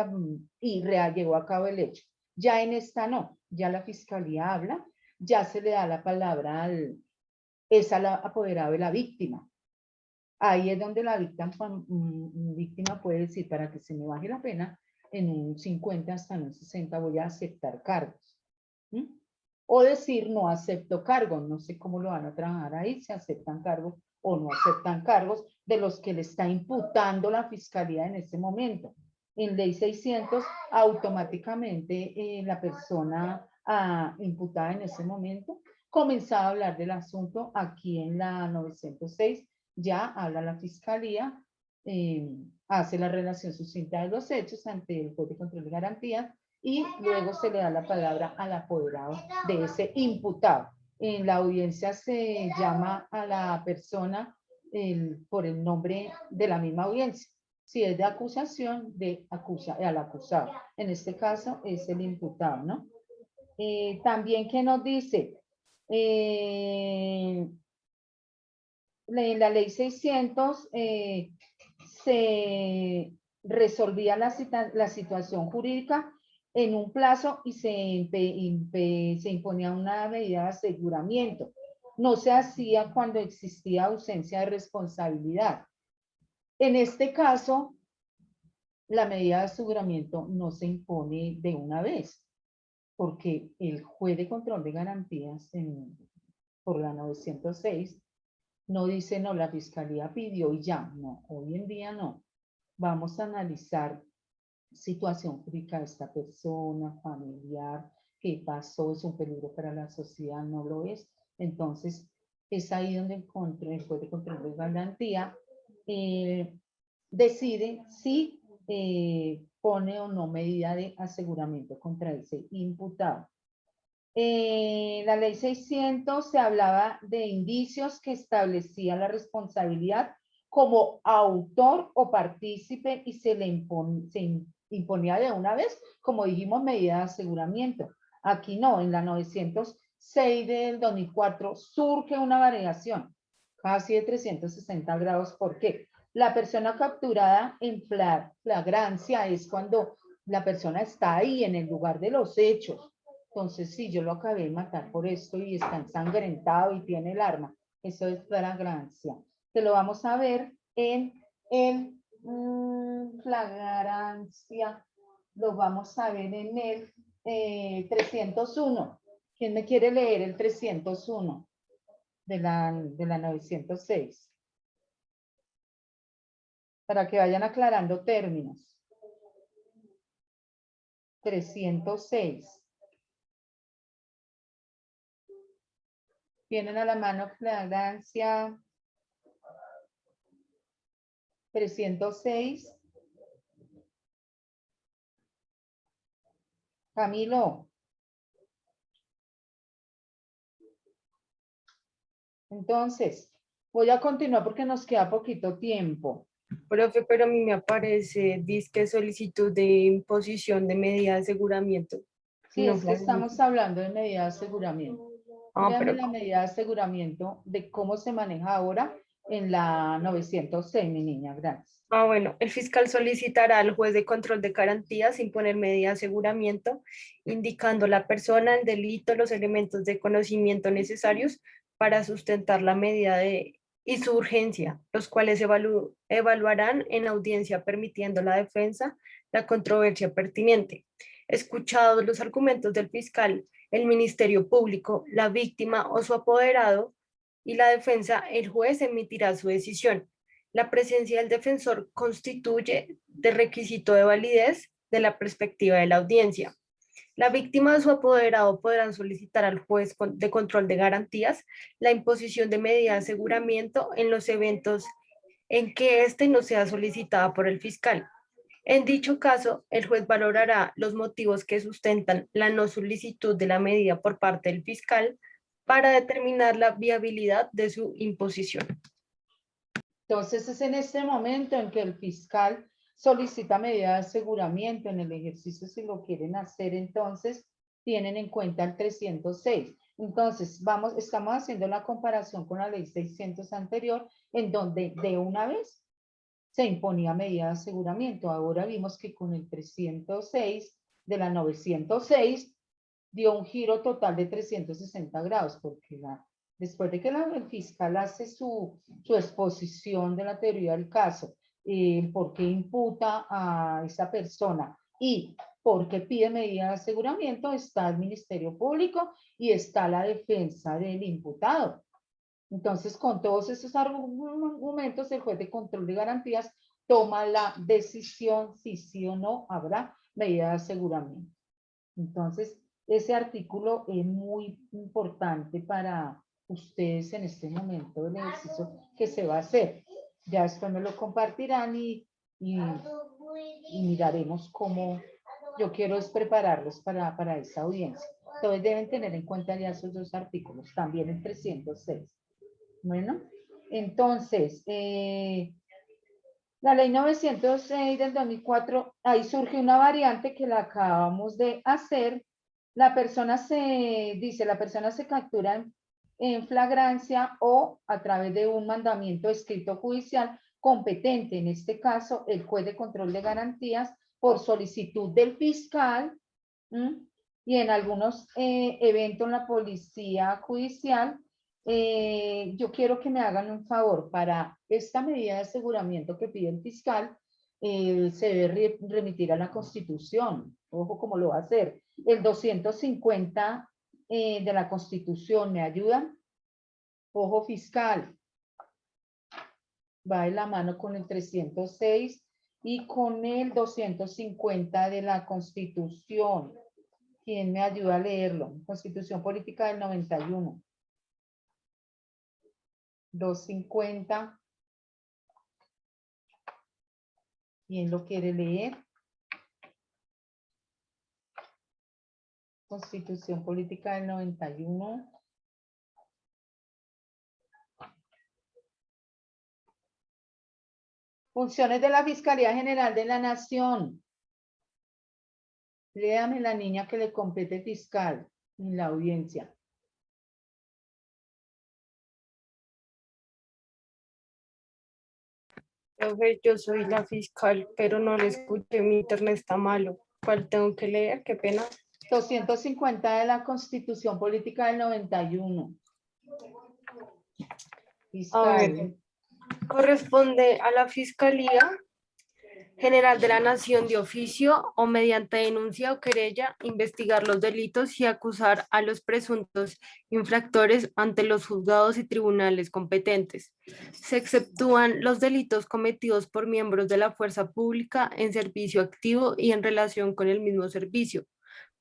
A: llevó a cabo el hecho. Ya en esta no, ya la fiscalía habla, ya se le da la palabra al apoderado de la víctima. Ahí es donde la víctima puede decir, para que se me baje la pena, en un 50 hasta en un 60 voy a aceptar cargos. O decir, no acepto cargos, no sé cómo lo van a trabajar ahí, si aceptan cargos o no aceptan cargos de los que le está imputando la fiscalía en ese momento. En ley 600, automáticamente la persona imputada en ese momento comenzaba a hablar del asunto. Aquí en la 906 ya habla la fiscalía, hace la relación sucinta de los hechos ante el juez de control de garantías y luego se le da la palabra al apoderado de ese imputado. En la audiencia se llama a la persona por el nombre de la misma audiencia. Si es de acusación, al acusado. En este caso es el imputado, ¿no? También, ¿qué nos dice? En la ley 600 se resolvía la situación jurídica en un plazo y se imponía una medida de aseguramiento. No se hacía cuando existía ausencia de responsabilidad. En este caso, la medida de aseguramiento no se impone de una vez, porque el juez de control de garantías por la 906 no dice, no, la fiscalía pidió y ya. No, hoy en día no. Vamos a analizar situación jurídica de esta persona, familiar, qué pasó, es un peligro para la sociedad, no lo es. Entonces, es ahí donde el juez de control de garantía decide si pone o no medida de aseguramiento contra ese imputado. La ley 600 se hablaba de indicios que establecía la responsabilidad como autor o partícipe y se imponía de una vez, como dijimos, medida de aseguramiento. Aquí no, en la 906 del 2004 surge una variación, casi de 360 grados. ¿Por qué? La persona capturada en flagrancia es cuando la persona está ahí en el lugar de los hechos. Entonces, si yo lo acabé de matar por esto y está ensangrentado y tiene el arma, eso es flagrancia. Que lo vamos a ver en flagrancia, lo vamos a ver en el 301. ¿Quién me quiere leer el 301 de la 906? Para que vayan aclarando términos. 306. Tienen a la mano flagrancia 306. Camilo. Entonces, voy a continuar porque nos queda poquito tiempo.
I: Profe, pero a mí me aparece disque solicitud de imposición de medida de aseguramiento.
A: Sí,
I: No
A: es que
I: fue-
A: estamos hablando de medida de aseguramiento.
I: Ah,
A: Vean
I: pero
A: la medida de aseguramiento de cómo se maneja ahora en la 906, mi niña, gracias.
I: bueno, el fiscal solicitará al juez de control de garantías imponer medida de aseguramiento, indicando la persona, el delito, los elementos de conocimiento necesarios para sustentar la medida y su urgencia, los cuales evaluarán en audiencia permitiendo la defensa la controversia pertinente. Escuchados los argumentos del fiscal, el Ministerio Público, la víctima o su apoderado y la defensa, el juez emitirá su decisión. La presencia del defensor constituye de requisito de validez de la perspectiva de la audiencia. La víctima o su apoderado podrán solicitar al juez de control de garantías la imposición de medida de aseguramiento en los eventos en que éste no sea solicitada por el fiscal. En dicho caso, el juez valorará los motivos que sustentan la no solicitud de la medida por parte del fiscal para determinar la viabilidad de su imposición.
A: Entonces, es en este momento en que el fiscal solicita medida de aseguramiento en el ejercicio, si lo quieren hacer, entonces tienen en cuenta el 306. Entonces, estamos haciendo la comparación con la ley 600 anterior, en donde de una vez se imponía medida de aseguramiento. Ahora vimos que con el 306 de la 906 dio un giro total de 360 grados, porque después de que el fiscal hace su exposición de la teoría del caso, por qué imputa a esa persona y por qué pide medida de aseguramiento, está el Ministerio Público y está la defensa del imputado. Entonces, con todos esos argumentos, el juez de control de garantías toma la decisión si sí o no habrá medida de aseguramiento. Entonces, ese artículo es muy importante para ustedes en este momento del ejercicio que se va a hacer. Ya después me lo compartirán y miraremos cómo. Yo quiero es prepararlos para esa audiencia. Entonces deben tener en cuenta ya esos dos artículos, también el 306. Bueno, entonces, la ley 906 del 2004, ahí surge una variante que la acabamos de hacer. La persona se captura en flagrancia o a través de un mandamiento escrito judicial competente, en este caso el juez de control de garantías, por solicitud del fiscal, y en algunos eventos la policía judicial. Yo quiero que me hagan un favor. Para esta medida de aseguramiento que pide el fiscal, se debe remitir a la Constitución. Ojo cómo lo va a hacer. El 250 de la Constitución, ¿me ayudan? Ojo fiscal. Va de la mano con el 306 y con el 250 de la Constitución. ¿Quién me ayuda a leerlo? Constitución Política del 91. 250. ¿Quién lo quiere leer? Constitución Política del 91. Funciones de la Fiscalía General de la Nación. Léame la niña que le compete fiscal en la audiencia.
I: Profe, yo soy la fiscal, pero no le escuché, mi internet está malo. ¿Cuál tengo que leer? Qué pena.
A: 250 de la Constitución Política del 91.
I: A ver,
A: Fiscal.
I: corresponde a la Fiscalía General de la Nación de oficio o mediante denuncia o querella investigar los delitos y acusar a los presuntos infractores ante los juzgados y tribunales competentes. Se exceptúan los delitos cometidos por miembros de la fuerza pública en servicio activo y en relación con el mismo servicio.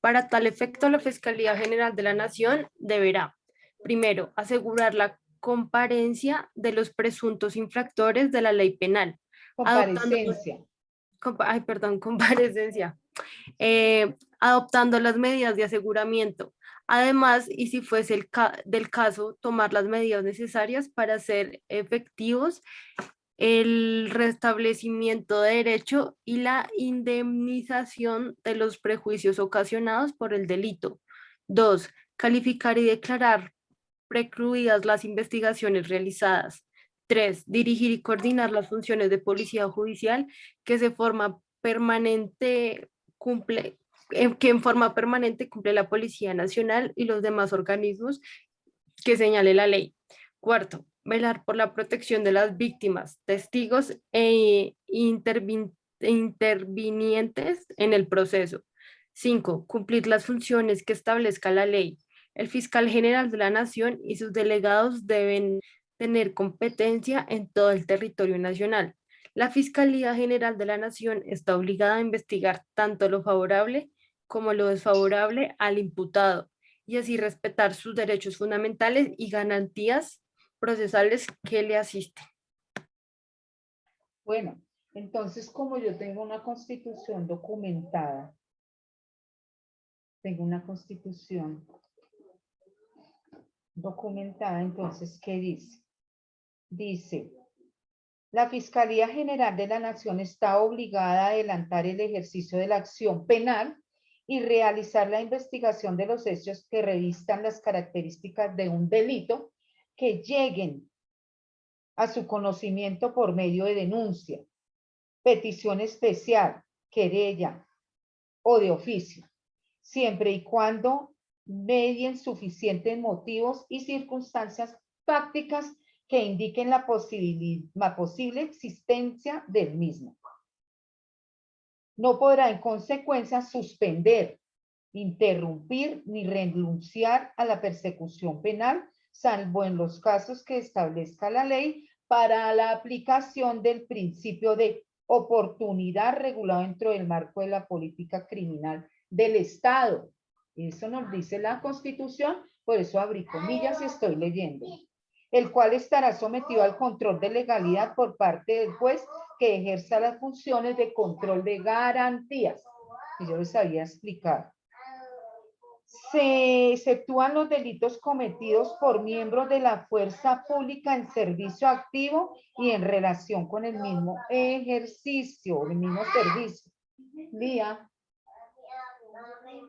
I: Para tal efecto, la Fiscalía General de la Nación deberá, primero, asegurar la comparencia de los presuntos infractores de la ley penal,
A: Comparecencia.
I: comparecencia, adoptando las medidas de aseguramiento. Además, y si fuese del caso, tomar las medidas necesarias para hacer efectivos el restablecimiento de derecho y la indemnización de los prejuicios ocasionados por el delito. 2. Calificar y declarar precluidas las investigaciones realizadas. 3. Dirigir y coordinar las funciones de policía judicial que en forma permanente cumple la Policía Nacional y los demás organismos que señale la ley. 4. Velar por la protección de las víctimas, testigos e intervinientes en el proceso. 5. Cumplir las funciones que establezca la ley. El fiscal general de la Nación y sus delegados deben tener competencia en todo el territorio nacional. La Fiscalía General de la Nación está obligada a investigar tanto lo favorable como lo desfavorable al imputado y así respetar sus derechos fundamentales y garantías procesales que le asisten.
A: Bueno, entonces como yo tengo una constitución documentada, entonces, ¿qué dice? Dice, la Fiscalía General de la Nación está obligada a adelantar el ejercicio de la acción penal y realizar la investigación de los hechos que revistan las características de un delito que lleguen a su conocimiento por medio de denuncia, petición especial, querella o de oficio, siempre y cuando medien suficientes motivos y circunstancias fácticas que indiquen la posible existencia del mismo. No podrá en consecuencia suspender, interrumpir ni renunciar a la persecución penal, salvo en los casos que establezca la ley para la aplicación del principio de oportunidad regulado dentro del marco de la política criminal del Estado. Eso nos dice la Constitución, por eso abrí comillas y estoy leyendo, el cual estará sometido al control de legalidad por parte del juez que ejerza las funciones de control de garantías. Y yo les había explicado. Se exceptúan los delitos cometidos por miembros de la fuerza pública en servicio activo y en relación con el mismo ejercicio, el mismo servicio. Vía.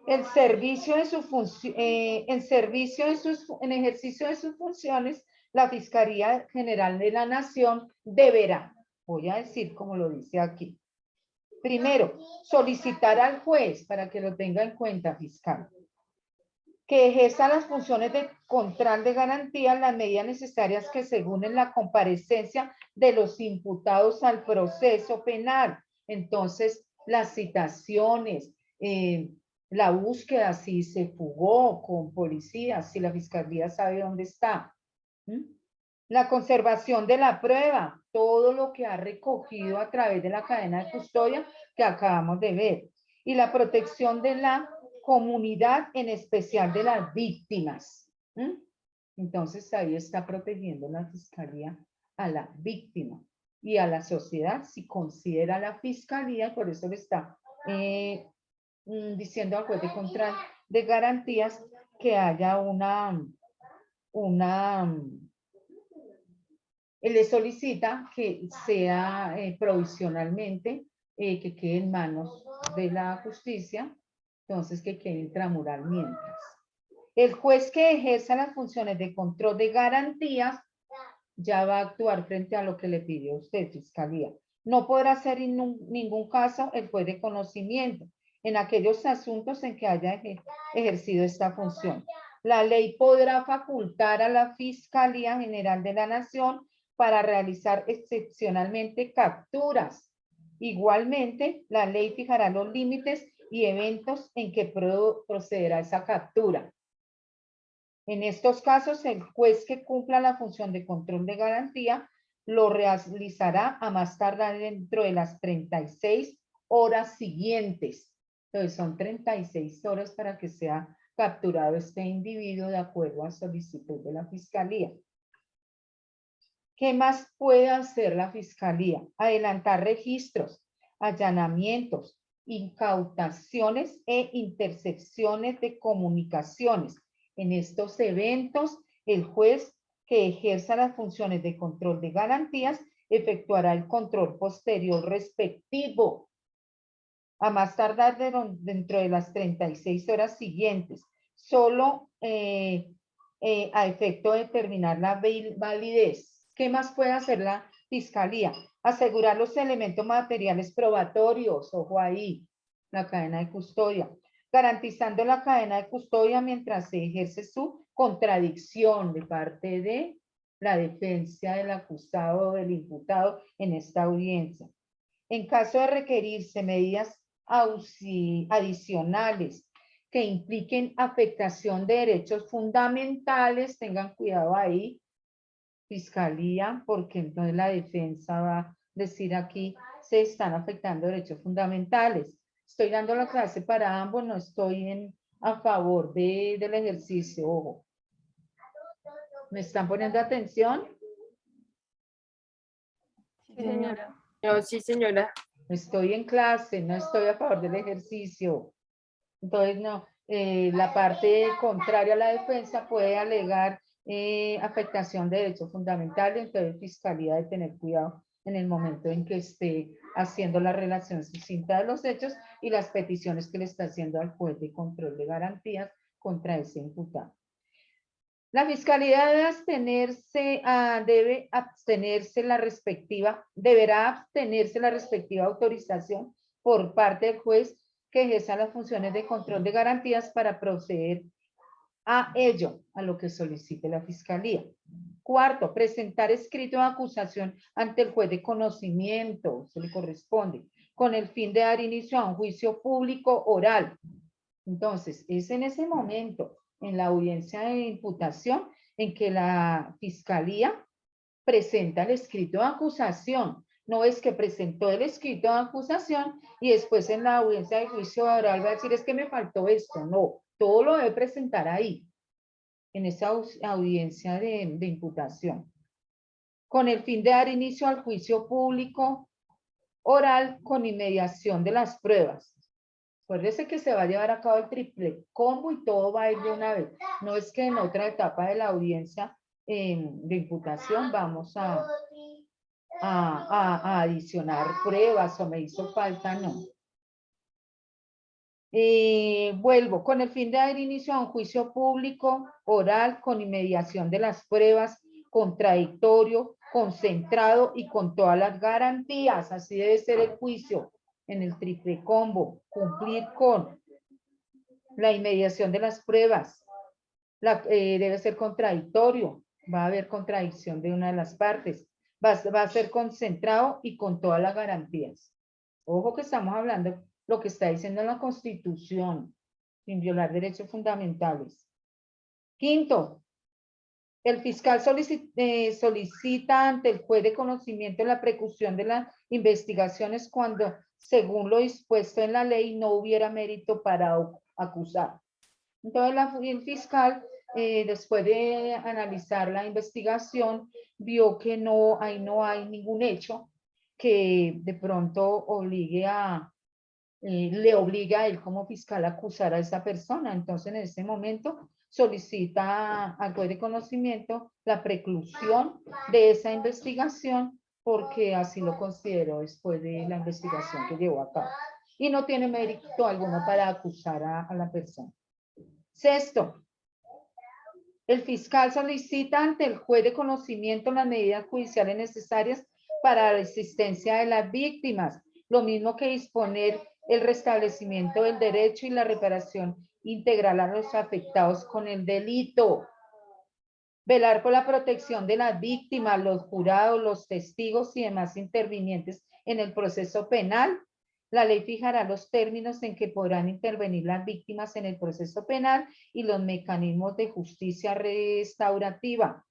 A: El servicio de su función, en ejercicio de sus funciones, la Fiscalía General de la Nación deberá, voy a decir como lo dice aquí. Primero, solicitar al juez, para que lo tenga en cuenta, fiscal, que ejerza las funciones de control de garantía, las medidas necesarias que según en la comparecencia de los imputados al proceso penal. Entonces, las citaciones, la búsqueda, si se fugó con policía, si la fiscalía sabe dónde está. La conservación de la prueba, todo lo que ha recogido a través de la cadena de custodia que acabamos de ver. Y la protección de la comunidad, en especial de las víctimas. Entonces ahí está protegiendo la fiscalía a la víctima y a la sociedad si considera la fiscalía, por eso le está diciendo al juez de control de garantías que haya le solicita que sea provisionalmente, que quede en manos de la justicia, entonces que quede intramural mientras. El juez que ejerza las funciones de control de garantías ya va a actuar frente a lo que le pidió usted, fiscalía. No podrá ser en ningún caso el juez de conocimiento en aquellos asuntos en que haya ejercido esta función. La ley podrá facultar a la Fiscalía General de la Nación para realizar excepcionalmente capturas. Igualmente, la ley fijará los límites y eventos en que procederá esa captura. En estos casos, el juez que cumpla la función de control de garantía lo realizará a más tardar dentro de las 36 horas siguientes. Entonces, son 36 horas para que sea capturado este individuo de acuerdo a solicitud de la Fiscalía. ¿Qué más puede hacer la Fiscalía? Adelantar registros, allanamientos, incautaciones e intercepciones de comunicaciones. En estos eventos, el juez que ejerza las funciones de control de garantías efectuará el control posterior respectivo a más tardar dentro de las 36 horas siguientes, solo a efecto de determinar la validez. ¿Qué más puede hacer la Fiscalía? Asegurar los elementos materiales probatorios, ojo ahí, la cadena de custodia, garantizando la cadena de custodia mientras se ejerce su contradicción de parte de la defensa del acusado o del imputado en esta audiencia. En caso de requerirse medidas adicionales que impliquen afectación de derechos fundamentales, tengan cuidado ahí, Fiscalía, porque entonces la defensa va a decir aquí se están afectando derechos fundamentales. Estoy dando la clase para ambos, no estoy a favor del ejercicio, ojo. ¿Me están poniendo atención?
I: Sí, señora. No, sí, señora.
A: Estoy en clase, no estoy a favor del ejercicio. Entonces, no, la parte contraria a la defensa puede alegar afectación de derechos fundamentales, entonces Fiscalía de tener cuidado en el momento en que esté haciendo la relación sucinta de los hechos y las peticiones que le está haciendo al juez de control de garantías contra ese imputado. La Fiscalía deberá abstenerse la respectiva autorización por parte del juez que ejerza las funciones de control de garantías para proceder a ello, a lo que solicite la Fiscalía. Cuarto, presentar escrito de acusación ante el juez de conocimiento, se le corresponde, con el fin de dar inicio a un juicio público oral. Entonces, es en ese momento, en la audiencia de imputación, en que la Fiscalía presenta el escrito de acusación. No es que presentó el escrito de acusación y después en la audiencia de juicio oral va a decir es que me faltó esto. No, todo lo debe presentar ahí. en esa audiencia de imputación, con el fin de dar inicio al juicio público oral con inmediación de las pruebas. Acuérdese que se va a llevar a cabo el triple combo y todo va a ir de una vez. No es que en otra etapa de la audiencia de imputación vamos a adicionar pruebas o me hizo falta, no. Vuelvo, con el fin de dar inicio a un juicio público oral con inmediación de las pruebas, contradictorio, concentrado y con todas las garantías. Así debe ser el juicio en el triple combo. Cumplir con la inmediación de las pruebas. Debe ser contradictorio. Va a haber contradicción de una de las partes. Va a ser concentrado y con todas las garantías. Ojo que estamos hablando lo que está diciendo la Constitución, sin violar derechos fundamentales. Quinto, el fiscal solicita ante el juez de conocimiento la preclusión de las investigaciones cuando, según lo dispuesto en la ley, no hubiera mérito para acusar. Entonces, el fiscal, después de analizar la investigación, vio que ahí no hay ningún hecho que de pronto le obliga a él como fiscal a acusar a esa persona. Entonces, en ese momento, solicita al juez de conocimiento la preclusión de esa investigación porque así lo consideró después de la investigación que llevó a cabo. Y no tiene mérito alguno para acusar a la persona. Sexto, el fiscal solicita ante el juez de conocimiento las medidas judiciales necesarias para la asistencia de las víctimas, lo mismo que disponer el restablecimiento del derecho y la reparación integral a los afectados con el delito. Velar por la protección de las víctimas, los jurados, los testigos y demás intervinientes en el proceso penal. La ley fijará los términos en que podrán intervenir las víctimas en el proceso penal y los mecanismos de justicia restaurativa.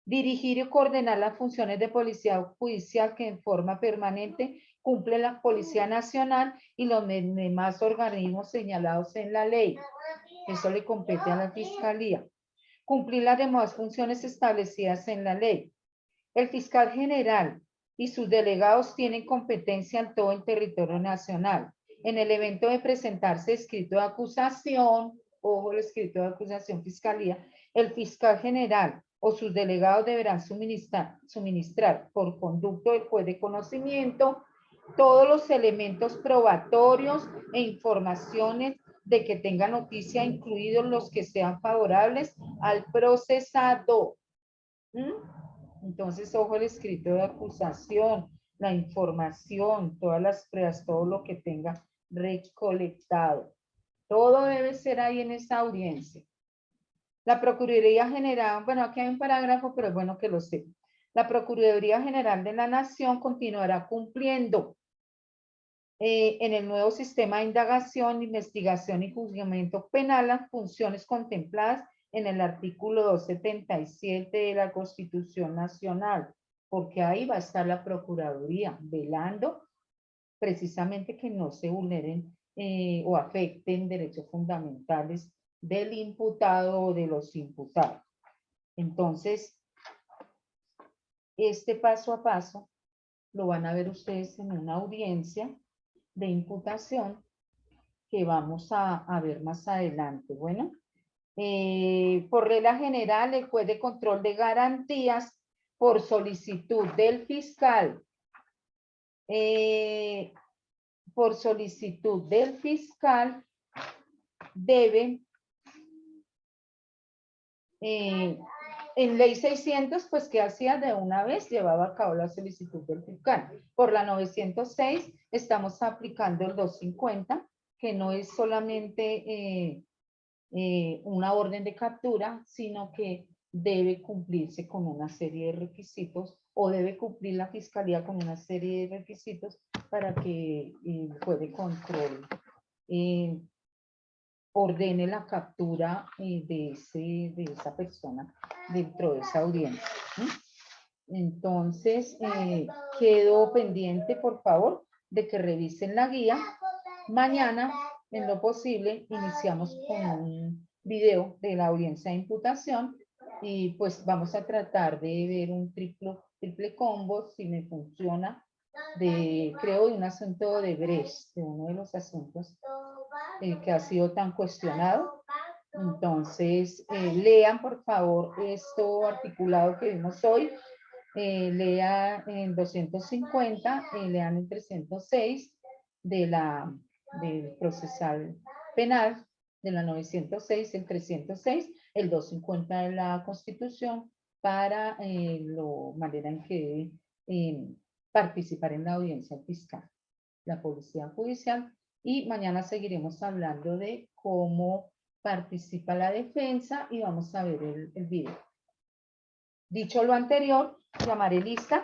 A: Dirigir y coordinar las funciones de policía judicial que en forma permanente cumple la Policía Nacional y los demás organismos señalados en la ley. Eso le compete a la Fiscalía. Cumplir las demás funciones establecidas en la ley. El fiscal general y sus delegados tienen competencia en todo el territorio nacional. En el evento de presentarse escrito de acusación, ojo, el escrito de acusación fiscalía, el fiscal general o sus delegados deberán suministrar por conducto del juez de conocimiento todos los elementos probatorios e informaciones de que tenga noticia, incluidos los que sean favorables al procesado. Entonces, ojo, el escrito de acusación, la información, todas las pruebas, todo lo que tenga recolectado. Todo debe ser ahí en esa audiencia. La Procuraduría General, bueno, aquí hay un parágrafo, pero es bueno que lo sepa. La Procuraduría General de la Nación continuará cumpliendo en el nuevo sistema de indagación, investigación y juzgamiento penal las funciones contempladas en el artículo 277 de la Constitución Nacional, porque ahí va a estar la Procuraduría velando precisamente que no se vulneren o afecten derechos fundamentales del imputado o de los imputados. Entonces, este paso a paso lo van a ver ustedes en una audiencia de imputación que vamos a ver más adelante. Bueno, por regla general, el juez de control de garantías, por solicitud del fiscal, debe, en ley 600, pues que hacía de una vez, llevaba a cabo la solicitud del fiscal. Por la 906 estamos aplicando el 250, que no es solamente una orden de captura, sino que debe cumplirse con una serie de requisitos o debe cumplir la fiscalía con una serie de requisitos para que el juez de control ordene la captura de esa persona dentro de esa audiencia. Entonces, quedo pendiente, por favor, de que revisen la guía. Mañana, en lo posible, iniciamos con video de la audiencia de imputación y pues vamos a tratar de ver un triple combo, si me funciona, creo, de un asunto de Brecht, de uno de los asuntos que ha sido tan cuestionado. Entonces, lean por favor esto articulado que vimos hoy, lea en 250, lean el 306 del procesal penal, de la 906, el 306, el 250 de la Constitución, para manera en que participar en la audiencia fiscal, la policía judicial, y mañana seguiremos hablando de cómo participa la defensa y vamos a ver el video. Dicho lo anterior, llamaré lista.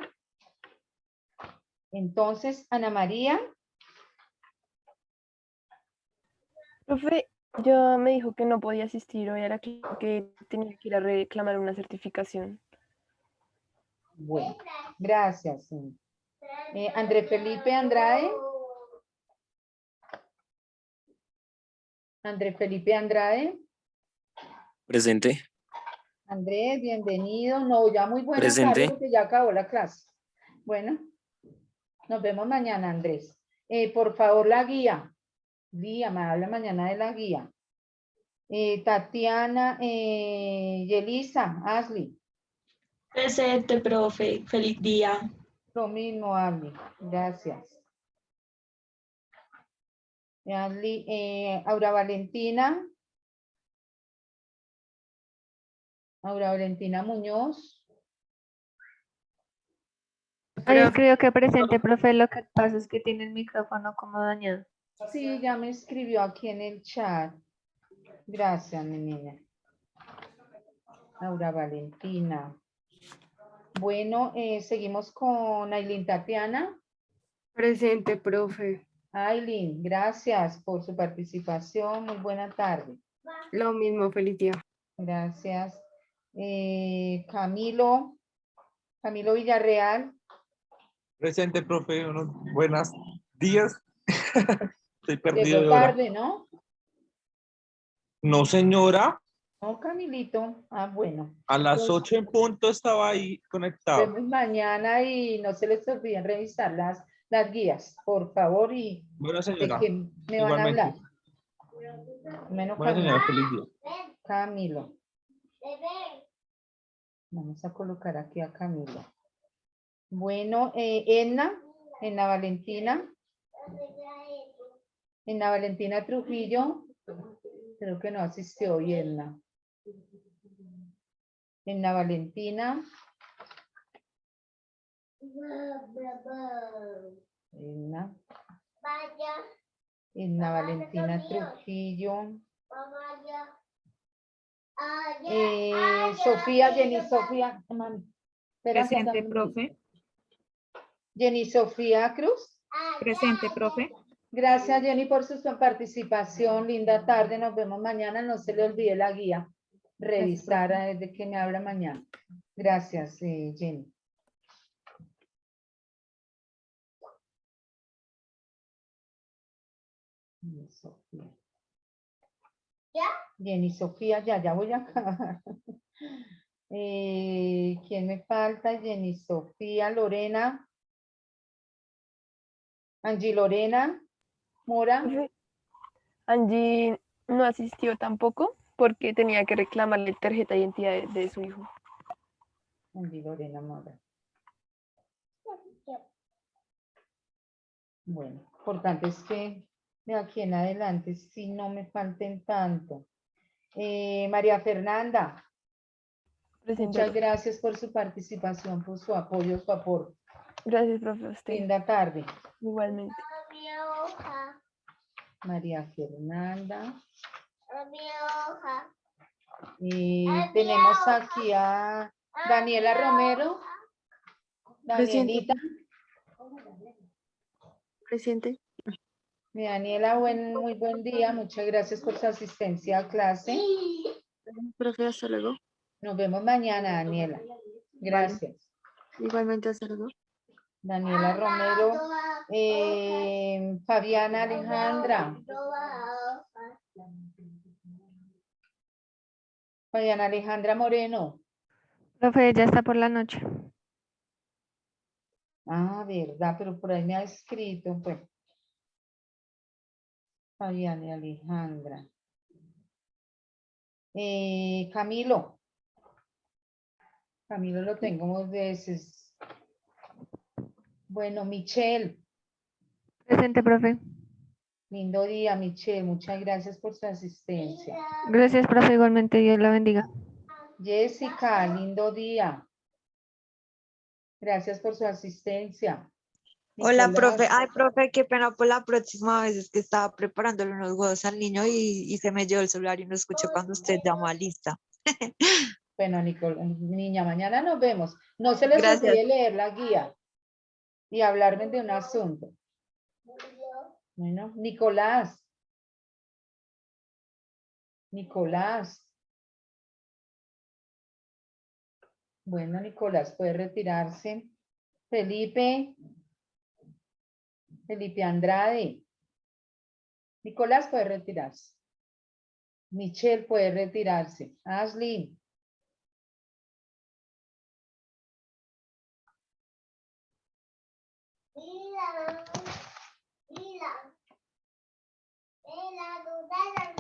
A: Entonces, Ana María.
K: Profe, yo me dijo que no podía asistir hoy a la clase, que tenía que ir a reclamar una certificación.
A: Bueno, gracias. André Felipe Andrade. André Felipe Andrade.
B: Presente.
A: Andrés, bienvenido. No, ya muy buenas
B: Presente.
A: tardes porque ya acabó la clase. Bueno, nos vemos mañana, Andrés. Por favor, la guía. Guía, me habla mañana de la guía. Tatiana, Yelisa, Ashley.
D: Presente, profe. Feliz día.
A: Lo mismo, Ashley. Gracias. Ashley, Aura Valentina. Aura Valentina Muñoz.
H: Ay, creo que presente, profe, lo que pasa es que tiene el micrófono como dañado.
A: Sí, ya me escribió aquí en el chat. Gracias, mi niña. Aura Valentina. Bueno, seguimos con Ailín Tatiana.
I: Presente, profe.
A: Ailín, gracias por su participación. Muy buena tarde.
I: Lo mismo, feliz día.
A: Gracias. Camilo Villarreal.
C: Presente, profe. Buenos días. Estoy perdido
A: Llegó
C: de hora.
A: tarde, ¿no?
C: No, señora.
A: No, Camilito. Ah, bueno.
C: A las
A: Pues,
C: 8 en punto estaba ahí conectado.
A: vemos mañana y no se les olviden revisar las guías, por favor, y
C: Bueno,
A: de
C: señora.
A: quién me van a
C: Igualmente.
A: hablar. Menos
C: Bueno,
A: Camilo.
C: señora, feliz día.
A: Camilo. Vamos a colocar aquí a Camilo. Bueno, Edna Valentina. Edna Valentina Trujillo. Creo que no asistió hoy Edna. Edna Valentina. Edna Valentina Trujillo. Sofía, Jenny Sofía.
F: Presente, profe.
A: Jenny Sofía Cruz.
F: Presente, profe.
A: Gracias, Jenny, por su participación. Linda tarde. Nos vemos mañana. No se le olvide la guía. Revisar de qué me habla mañana. Gracias, Jenny. Sofía. Jenny Sofía, ya voy a acabar. ¿Quién me falta? Jenny Sofía, Lorena. Angie Lorena Mora.
K: Angie no asistió tampoco porque tenía que reclamarle tarjeta de identidad de su hijo.
A: Angie Lorena Mora. Bueno, importante es que de aquí en adelante si no me falten tanto. María Fernanda.
K: Presente.
A: Muchas gracias por su participación, por su apoyo, su aporte.
K: Gracias, profe, a usted.
A: Linda tarde.
K: Igualmente.
A: María Fernanda. Y tenemos aquí a Daniela Romero. Danielita.
K: Presente.
A: Daniela, muy buen día. Muchas gracias por su asistencia a clase.
E: Profe, hasta luego.
A: Nos vemos mañana, Daniela. Gracias.
E: Igualmente, hasta luego.
A: Daniela Romero. Fabiana Alejandra. Mariana Alejandra Moreno.
H: Profe, ya está por la noche.
A: Ah, verdad, pero por ahí me ha escrito, pues. Fabiana Alejandra. Camilo. Camilo lo tengo dos veces. Bueno, Michelle.
H: Presente, profe.
A: Lindo día, Michelle. Muchas gracias por su asistencia.
H: Gracias, profe. Igualmente, Dios la bendiga.
A: Jessica, lindo día. Gracias por su asistencia.
J: Hola, profe.
A: Nicolás.
J: Ay, profe, qué pena por la próxima vez. Es que estaba preparándole unos huevos al niño y se me llevó el celular y no escuché cuando usted llamó a lista.
A: Bueno, niña, mañana nos vemos. No se les
J: Gracias.
A: olvide leer la guía y hablarme de un asunto. Bueno, Nicolás. Nicolás. Bueno, Nicolás puede retirarse. Felipe. Felipe Andrade. Nicolás puede retirarse. Michelle puede retirarse. Ashley. Mira, mira, mira,